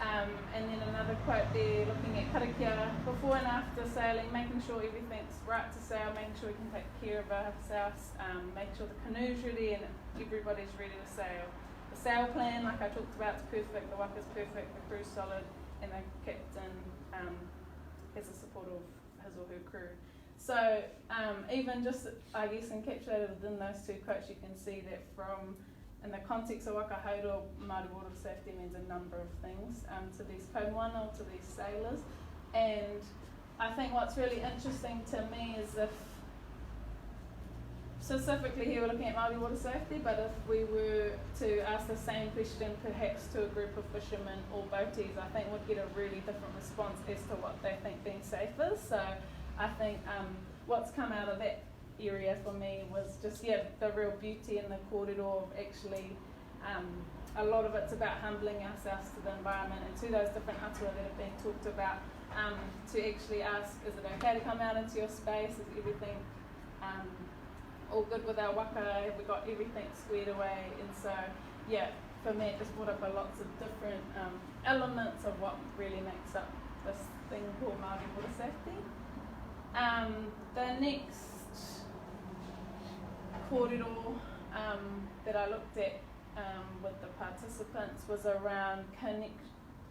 And then another quote there, looking at karakia, before and after sailing, making sure everything's right to sail, making sure we can take care of ourselves, making sure the canoe's ready and everybody's ready to sail. The sail plan, like I talked about, is perfect, the waka's perfect, the crew's solid, and the captain has the support of his or her crew. So even just, I guess, encapsulated within those two quotes, you can see that from, in the context of Waka Hourua, Māori water safety means a number of things to these kaimoana, to these sailors. And I think what's really interesting to me is if specifically here we're looking at Māori water safety, but if we were to ask the same question perhaps to a group of fishermen or boaties, I think we'd get a really different response as to what they think being safe is. So I think what's come out of that area for me was just, the real beauty in the kōrero of actually, a lot of it's about humbling ourselves to the environment and to those different atua that have been talked about, to actually ask, is it okay to come out into your space? Is everything all good with our waka? Have we got everything squared away? And so, for me it just brought up lots of different elements of what really makes up this thing called Māori water safety. The next kōrero that I looked at with the participants was around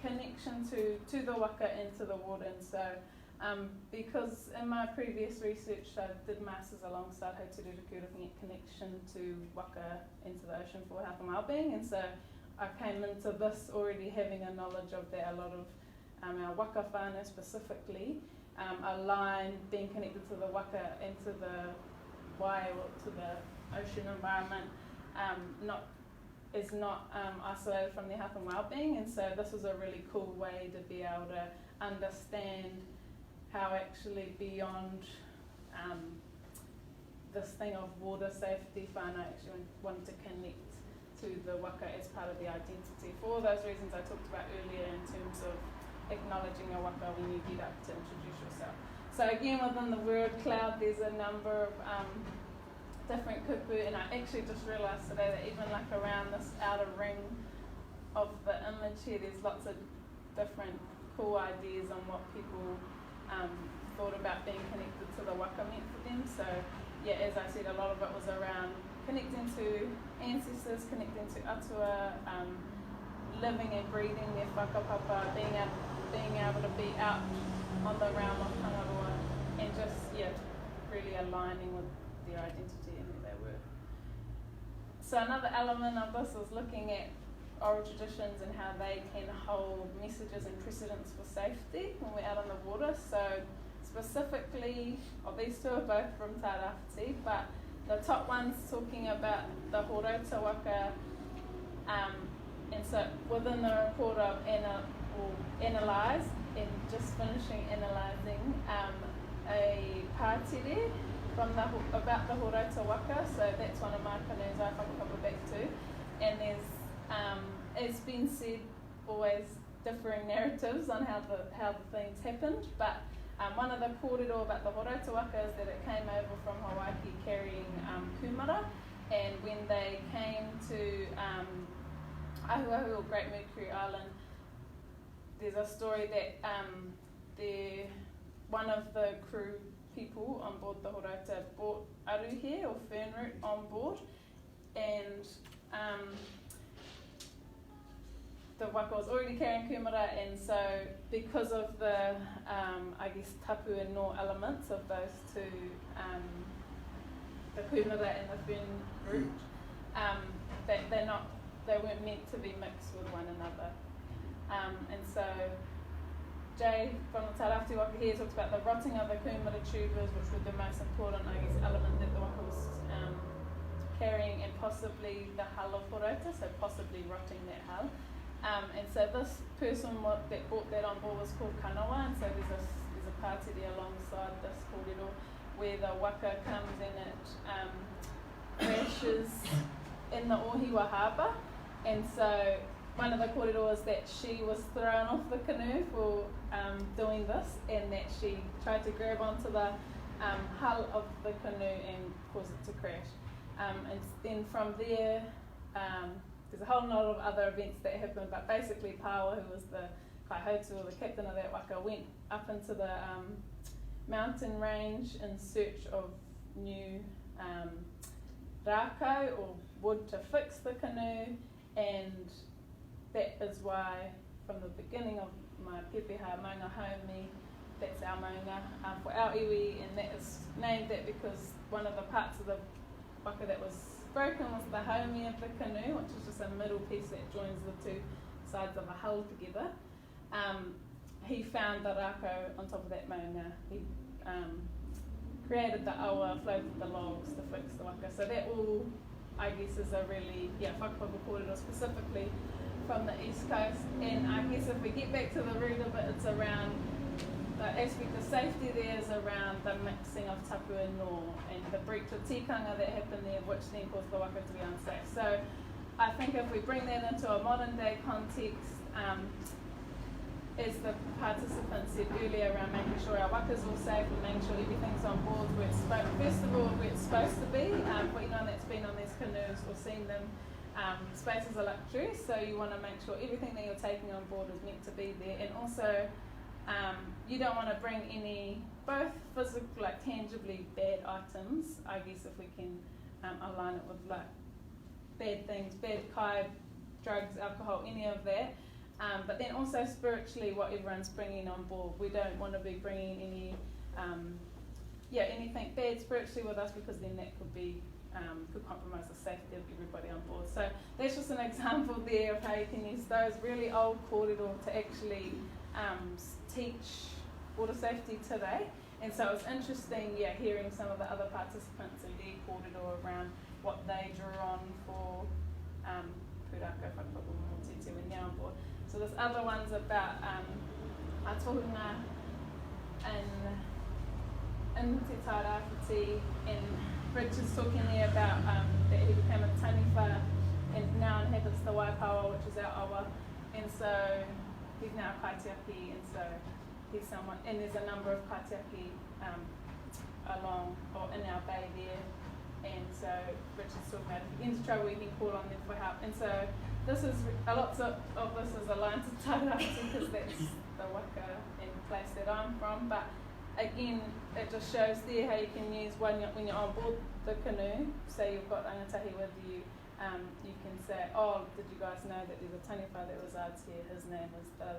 connection to the waka and to the water. And so because in my previous research I did masters alongside Hauteruriku looking at connection to waka into the ocean for health and wellbeing, and so I came into this already having a knowledge of that a lot of our waka whānau specifically align being connected to the waka and to the wae or to the ocean environment is not isolated from their health and wellbeing, and so this was a really cool way to be able to understand how actually beyond this thing of water safety, whānau actually wanted to connect to the waka as part of the identity. For all those reasons I talked about earlier in terms of acknowledging a waka when you get up to introduce yourself. So again, within the word cloud, there's a number of different kupu, and I actually just realised today that even like around this outer ring of the image here, there's lots of different cool ideas on what people thought about being connected to the waka meant for them. So as I said, a lot of it was around connecting to ancestors, connecting to atua, living and breathing their whakapapa, being able to be out on the realm of Tangaroa, and just really aligning with their identity and who they were. So another element of this is looking at oral traditions and how they can hold messages and precedents for safety when we're out on the water. So specifically, these two are both from Raureti, but the top one's talking about the Hourua waka, and so within the report of analyse and just finishing analysing a pātere from about the Hourua waka, so that's one of my canoes I whakapapa back to, and there's it's been said always differing narratives on how the things happened, but one of the kōrero about the Hourua waka is that it came over from Hawaii carrying kumara, and when they came to Ahuahu or Great Mercury Island, there's a story that one of the crew people on board the Hourua brought aruhe or fern root on board, and the waka was already carrying kumara, and so because of the tapu and no elements of those two, the kumara and the fern root, they weren't meant to be mixed with one another. And so Jay from the Raureti waka here talks about the rotting of the kumara tubers, which were the most important element that the waka was carrying, and possibly the hull of Hourua, so possibly rotting that hull. And so this person that brought that on board was called Kanoa, and so there's a pātere alongside this kōrero where the waka comes and it crashes in the Ohiwa harbour, and so one of the kōrero is that she was thrown off the canoe for doing this, and that she tried to grab onto the hull of the canoe and cause it to crash. And then from there, there's a whole lot of other events that happened, but basically Pawa, who was the kaihautu or the captain of that waka, went up into the mountain range in search of new rākau or wood to fix the canoe, and that is why from the beginning of my pepeha maunga haumi, that's our maunga for our iwi, and that is named that because one of the parts of the waka that was broken was the haumi of the canoe, which is just a middle piece that joins the two sides of a hull together. He found the rākau on top of that maunga. He created the awa, floated the logs to fix the waka. So that all, I guess, is a really, whakapapa Pūkōrero specifically from the East Coast. And I guess if we get back to the root of it, it's around the aspect of safety there is around the mixing of tapu and no, and the breach of tikanga that happened there, which then caused the waka to be unsafe. So I think if we bring that into a modern day context, as the participants said earlier, around making sure our wakas are safe and making sure everything's on board where it's first of all where it's supposed to be. For anyone that's been on these canoes or seen them, space is a luxury, so you want to make sure everything that you're taking on board is meant to be there, and also you don't want to bring any both physical, like tangibly bad items, I guess, if we can align it with like bad things, bad kai, drugs, alcohol, any of that. But then also spiritually, what everyone's bringing on board. We don't want to be bringing any, anything bad spiritually with us, because then that could compromise the safety of everybody on board. So that's just an example there of how you can use those really old kōrero to actually teach water safety today. And so it was interesting, hearing some of the other participants and their kōrero around what they drew on for pūraka, whakapapa, mōtete when they're on board. So this other one's about atohunga in Te Tairāwhiti, and Richard's talking there about that he became a taniwha and now inhabits the Waipawa, which is our awa, and so he's now a kaitiaki, and so he's someone, and there's a number of kaitiaki along or in our bay there, and so Richard's talking about if you get into trouble you can call on them for help, and so this is lots of this is aligned to Tairāwhiti because that's the waka and place that I'm from, but again it just shows there how you can use when you're on board the canoe, say you've got rangatahi with you, you can say, oh, did you guys know that there's a taniwha that resides here, his name is da.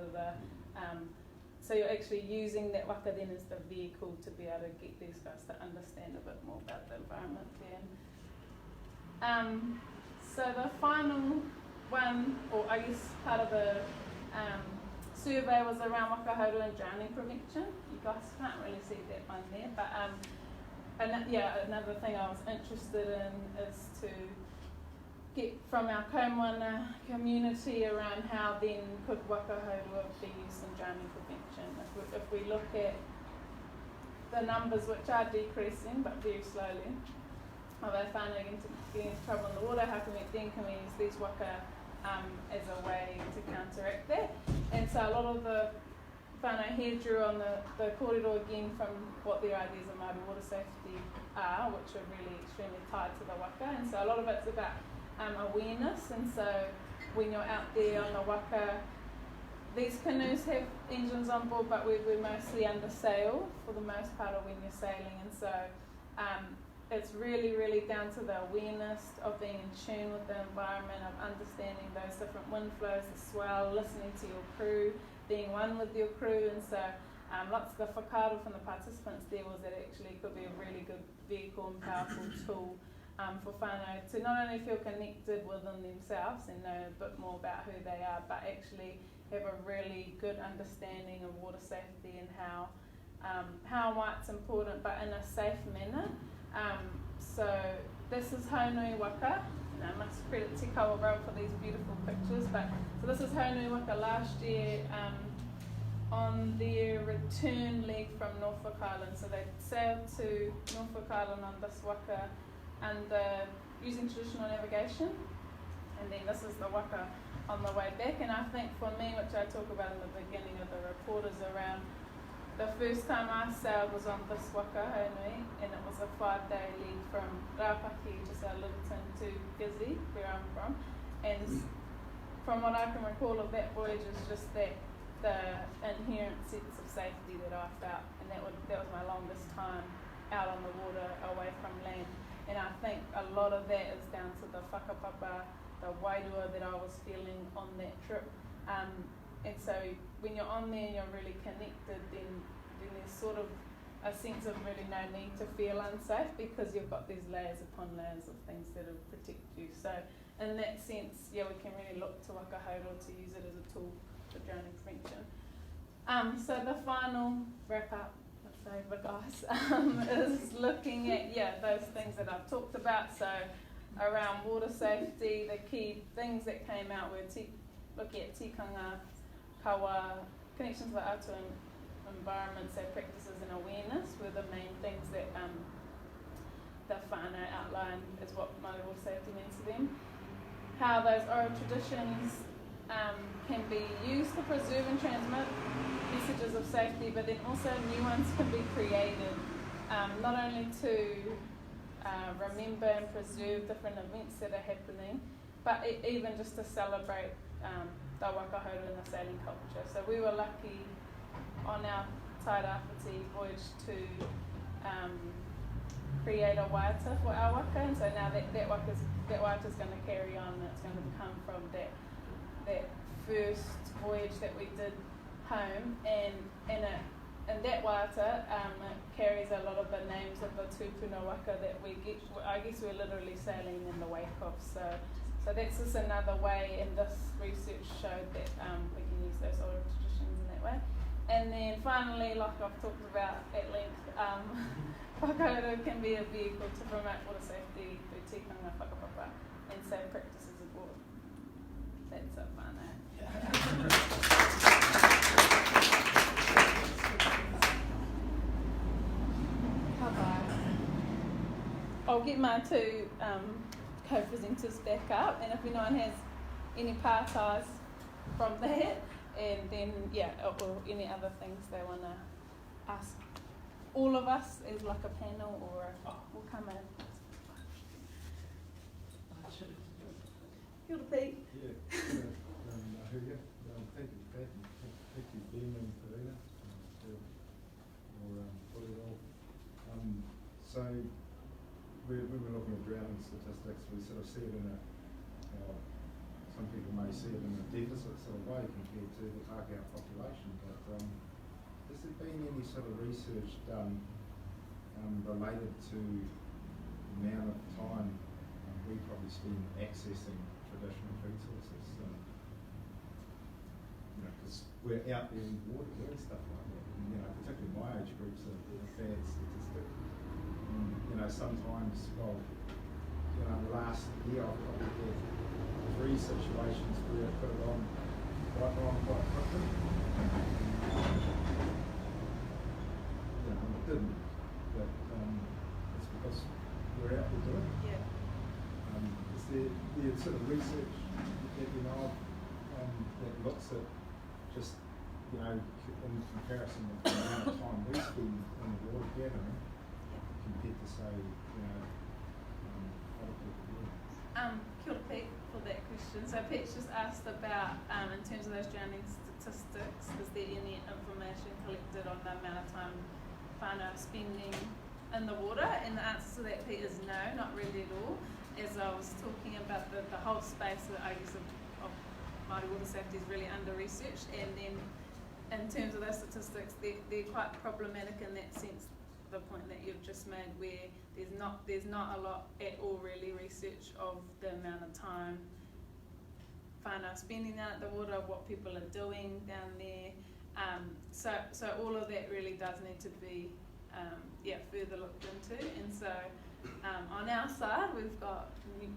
So you're actually using that waka then as the vehicle to be able to get these guys to understand a bit more about the environment there. So the final one, or I guess part of the survey, was around wakahauru and drowning prevention. You guys can't really see that one there, but another thing I was interested in is to get from our kaimoana community around how then could wakahauru be used in drowning prevention. If we look at the numbers, which are decreasing but very slowly, of our whānau getting into trouble in the water, how can we use these waka as a way to counteract that? And so a lot of the whānau here drew on the kōrero again from what their ideas of Māori water safety are, which are really extremely tied to the waka. And so a lot of it's about awareness, and so when you're out there on the waka, these canoes have engines on board, but we're mostly under sail for the most part of when you're sailing, and so it's really, really down to the awareness of being in tune with the environment, of understanding those different wind flows, the swell, listening to your crew, being one with your crew, and so lots of the whakaaro from the participants there was that actually could be a really good vehicle and powerful tool for whānau to not only feel connected within themselves and know a bit more about who they are, but actually have a really good understanding of water safety and how why it's important, but in a safe manner. So this is Haunui Waka, and I must credit Te Kawarau for these beautiful pictures, but so this is Haunui Waka last year on their return leg from Norfolk Island. So they sailed to Norfolk Island on this waka and using traditional navigation, and then this is the waka on the way back. And I think for me, which I talk about in the beginning of the report, is around the first time I sailed was on this waka, Haunui, and it was a 5-day lead from Raureti, just a Littleton, to Gizzy, where I'm from. And from what I can recall of that voyage is just that the inherent sense of safety that I felt, and that was my longest time out on the water away from land. And I think a lot of that is down to the whakapapa, the wairua that I was feeling on that trip. And so when you're on there and you're really connected, then there's sort of a sense of really no need to feel unsafe, because you've got these layers upon layers of things that will protect you. So in that sense, we can really look to wakahauru to use it as a tool for drowning prevention. So the final wrap up, let's say, but guys, business is looking at those things that I've talked about. So around water safety, the key things that came out were looking at tikanga, kawa, connections with atu environment, so practices and awareness were the main things that the whānau outlined as what Māori water safety means to them. How those oral traditions can be used to preserve and transmit messages of safety, but then also new ones can be created, not only to remember and preserve different events that are happening, but even just to celebrate the Waka and the sailing culture. So we were lucky on our Tairāwhiti voyage to create a waiata for our Waka, and so now that waiata's going to carry on, and it's going to come from that first voyage that we did home, and that waiata carries a lot of the names of the tūpuna waka that we get. I guess we're literally sailing in the wake of. So that's just another way, and this research showed that we can use those oral traditions in that way. And then finally, like I've talked about at length, Pukorero can be a vehicle to promote water safety through tikanga, whakapapa, and safe practices aboard. That's a whānau. I'll get my two co-presenters back up, and if anyone has any partais from that, and then or any other things they want to ask all of us as like a panel, or we'll come in. Kia ora, Pete. Yeah, Ngahuia. Thank you, Pat. Thank you, Ben and Terina, for Koronga. So when we're looking at drowning statistics, we sort of see it in some people may see it in a deficit sort of way compared to the Pākehā population, but has there been any sort of research done related to the amount of time we probably spend accessing traditional food sources? Because we're out there in the water doing stuff like that, and, particularly my age group's a bad statistic. Sometimes, last year I've probably had 3 situations where I put it on quite quickly. It didn't, but it's because we're out there doing it. Yeah. Is there sort of research that you know of that looks at just, in comparison with the amount of time we spend in the water gathering compared to, say, other people doing it? Kia ora, Pete, for that question. So Pete's just asked about, in terms of those drowning statistics, is there any information collected on the amount of time whānau are spending in the water? And the answer to that, Pete, is no, not really at all. As I was talking about the whole space, I guess, of Māori water safety is really under-researched, and then in terms of those statistics, they're quite problematic in that sense, the point that you've just made, where there's not a lot at all really research of the amount of time whānau spending down at the water, what people are doing down there. So all of that really does need to be further looked into. And so on our side, we've got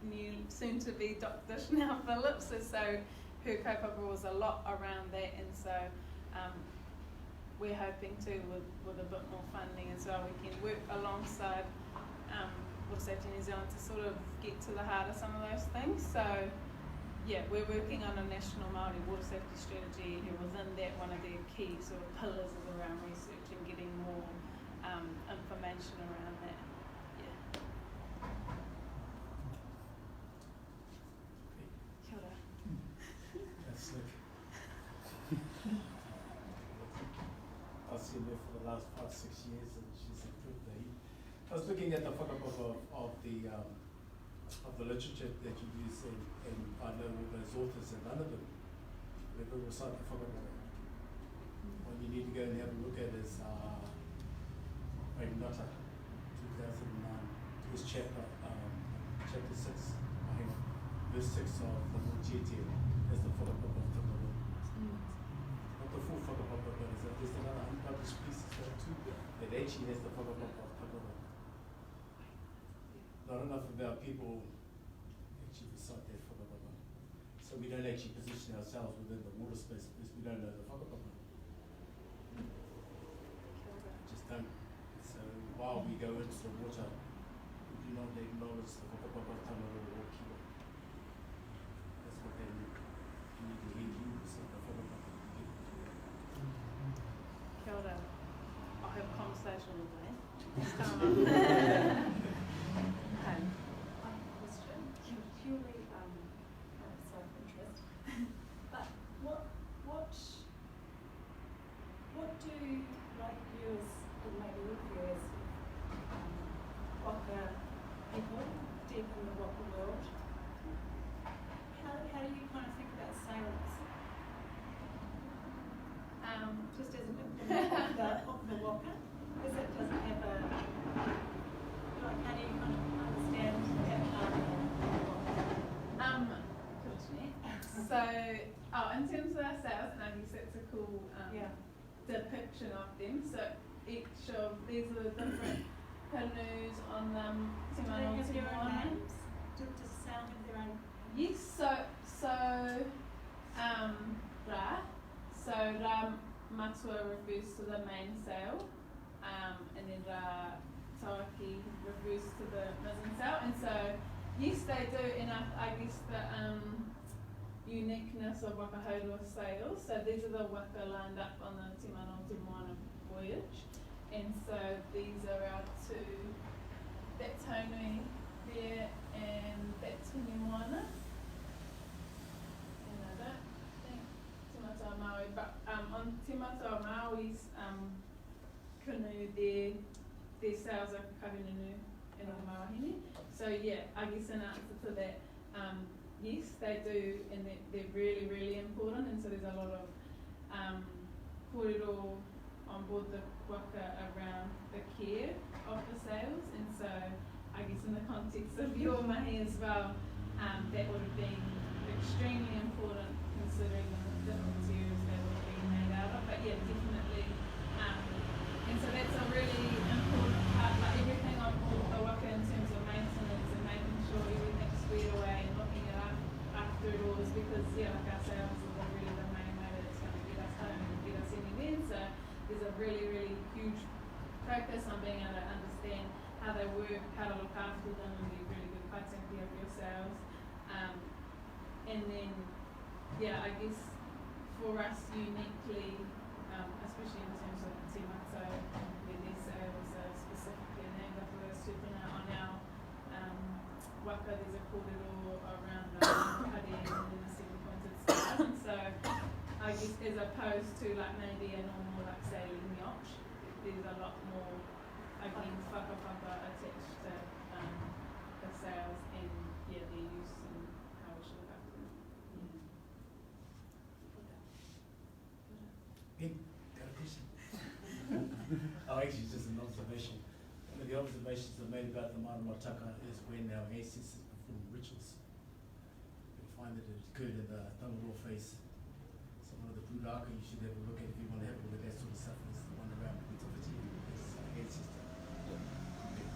new soon to be Dr. Chanel Phillips, so her kaupapa was a lot around that, and so we're hoping to with a bit more funding as well, we can work alongside Water Safety New Zealand to sort of get to the heart of some of those things. So we're working on a national Māori water safety strategy, and within that, one of their key sort of pillars is around research and getting more information around that. Kia ora. That's like I've seen her for the last 5-6 years, and she's improved the heat. I was looking at the whakapapa of the literature that you use, and I know all those authors, and none of them ever recite the whakapapa. What you need to go and have a look at is Mita, 2009, it was chapter 6, verse 6 of the Mochiti, as the whakapapa of Tangaroa. What the full whakapapa, but there's another unpublished piece as well too that actually has the whakapapa of Tangaroa. Not enough of our people actually recite that whakapapa. So we don't actually position ourselves within the water space because we don't know the whakapapa. Just don't. So while we go into the water, we do not acknowledge the whakapapa Tangaroa or Kiwa. That's what they need. You need to hear you recite the whakapapa. Kia ora. I'll have a conversation all day. Just come on. I have a question, purely outside of interest. But what do like viewers or maybe viewers Waka people deep in the Waka world? How do you kind of think about sailors? Just as an implement of the Waka, because it doesn't have a like how do you kind of understand that part of the Waka? So, in terms of our sails, and I guess that's a cool depiction of them. So each of these are the different canoes on Do they have their own names? Does the sail have their own? Yes, so Ra Matua refers to the main sail, and then Ra Tauaki refers to the mizzen sail, and so yes they do, and I guess the uniqueness of Waka Hourua sails, so these are the waka lined up on the Te Mana o Te Moana voyage, and so these are our two, that's Haunui there, and that's Hini Moana. And I don't think Te Mata Maui, but on Te Mata Maui's canoe there, their sails are karinunu in o Mawahine. So yeah, I guess in answer to that, yes, they do, and they're really, really important, and so there's a lot of kōrero on board the waka around the care of the sails, and so I guess in the context of your mahi as well, that would have been extremely important considering the different materials they would have been made out of, but yeah, definitely, and so that's a really important part, like everything on board the waka in terms of maintenance and making sure everything's squared away and looking at after it all is because, yeah, like our sails is really the main way that it's going to get us home and get us anywhere. So there's a really, really huge focus on being able to understand how they work, how to look after them, and be really good kaitiaki of your sails. And then, yeah, I guess for us uniquely, especially in terms of Te Mata, where their sails are specifically named after those tūpuna on our waka, there's a kōrero around the pari and then the seven-pointed stars. And so I guess as opposed to like maybe a normal like sailing yacht, there's a lot more, again, whakapapa attached to the sails and yeah, their use and how we should look after them. Ben, got a question? Oh, actually, just an observation. One of the observations I made about the Maramataka is when our ancestors performed rituals. You'll find that it occurred in the Tangaroa face. So one of the pūrākau you should have a look at if you want to have a look at that sort of stuff is the one around Pukorero, his ancestor.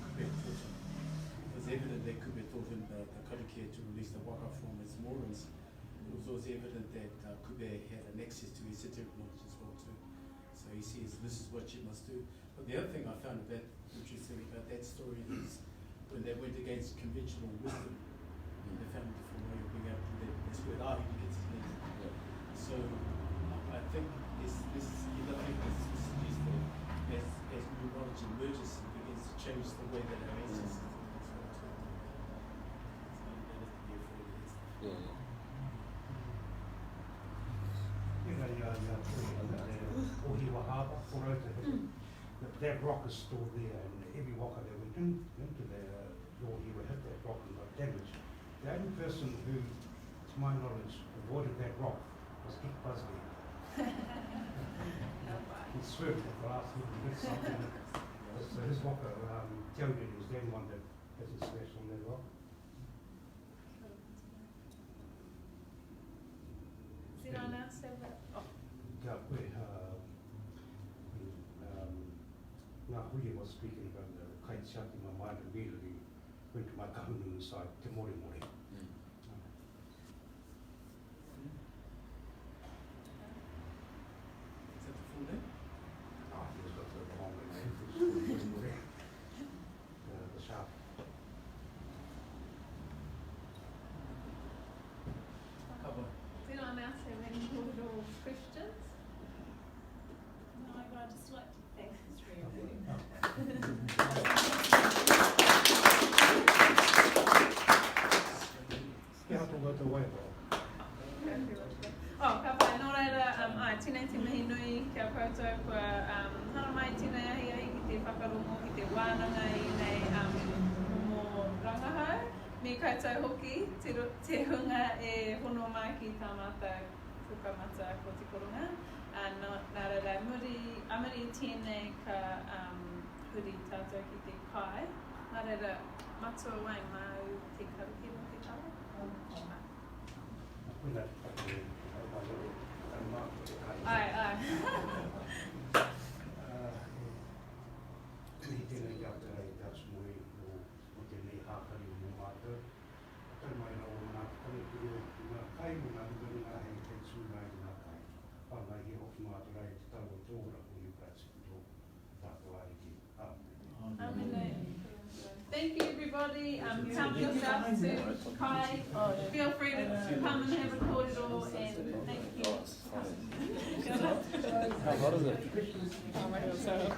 Kupe taught him. It was evident that Kupe taught him the karakia to release the waka from its moorings. It was also evident that Kupe had an access to esoteric knowledge as well too. So he says, this is what you must do. But the other thing I found about interesting about that story is when they went against conventional wisdom, they found a different way of being able to do that. That's where Ahi gets his name. So I think this you don't think this is used as new knowledge emerges and begins to change the way that our ancestors did as well too. So you don't have to be afraid of this. That rock is still there, and every waka that went into the he would hit that rock and got damaged. The only person who, to my knowledge, avoided that rock was Dick Busby. He swerved at the last minute and did something. So his waka, Teodin was the only one that hasn't smashed on that rock. Does anyone else have that? Oh. Yeah, Ngahuia was speaking about the kaitiaki ma mai immediately went to my kahunu side, te more more. Is that the full name? Ah, he was got the wrong name. The sharp. Cover. Does anyone else have any Pūkōrero questions? No, I'd just like to thank the three of you. Yeah, to go the way, bro. Oh, ka pai, nō reira, ai, tēnei te mihi nui kia koutou kua hana mai tēnei ahi ki te whakarongo, ki te wānanga I nei momo rangahau. Me koutou hoki, te hunga e hono mai ki tā mata whakamata ko te koronga. Nā reira, amari tēnei ka huri tātou ki te kai. Nā reira, matua wai mau te karuki mo te kawa. Ai, ai. He tēnei kia te rei tāts mui o tēnei hākari o mō mātou. Tū Mai Ora o ngā Pukorero ki ngā kai mo ngā hukari ngā hei te Tū Mai Ora kai. Whānau he hoki mātou rei te tau o tōra o you guys ki tō tātou ariki. Amen. Thank you, everybody. Help yourself to kai. Feel free to come and have a kōrero, and thank you. How hot is it? Oh my God, sorry.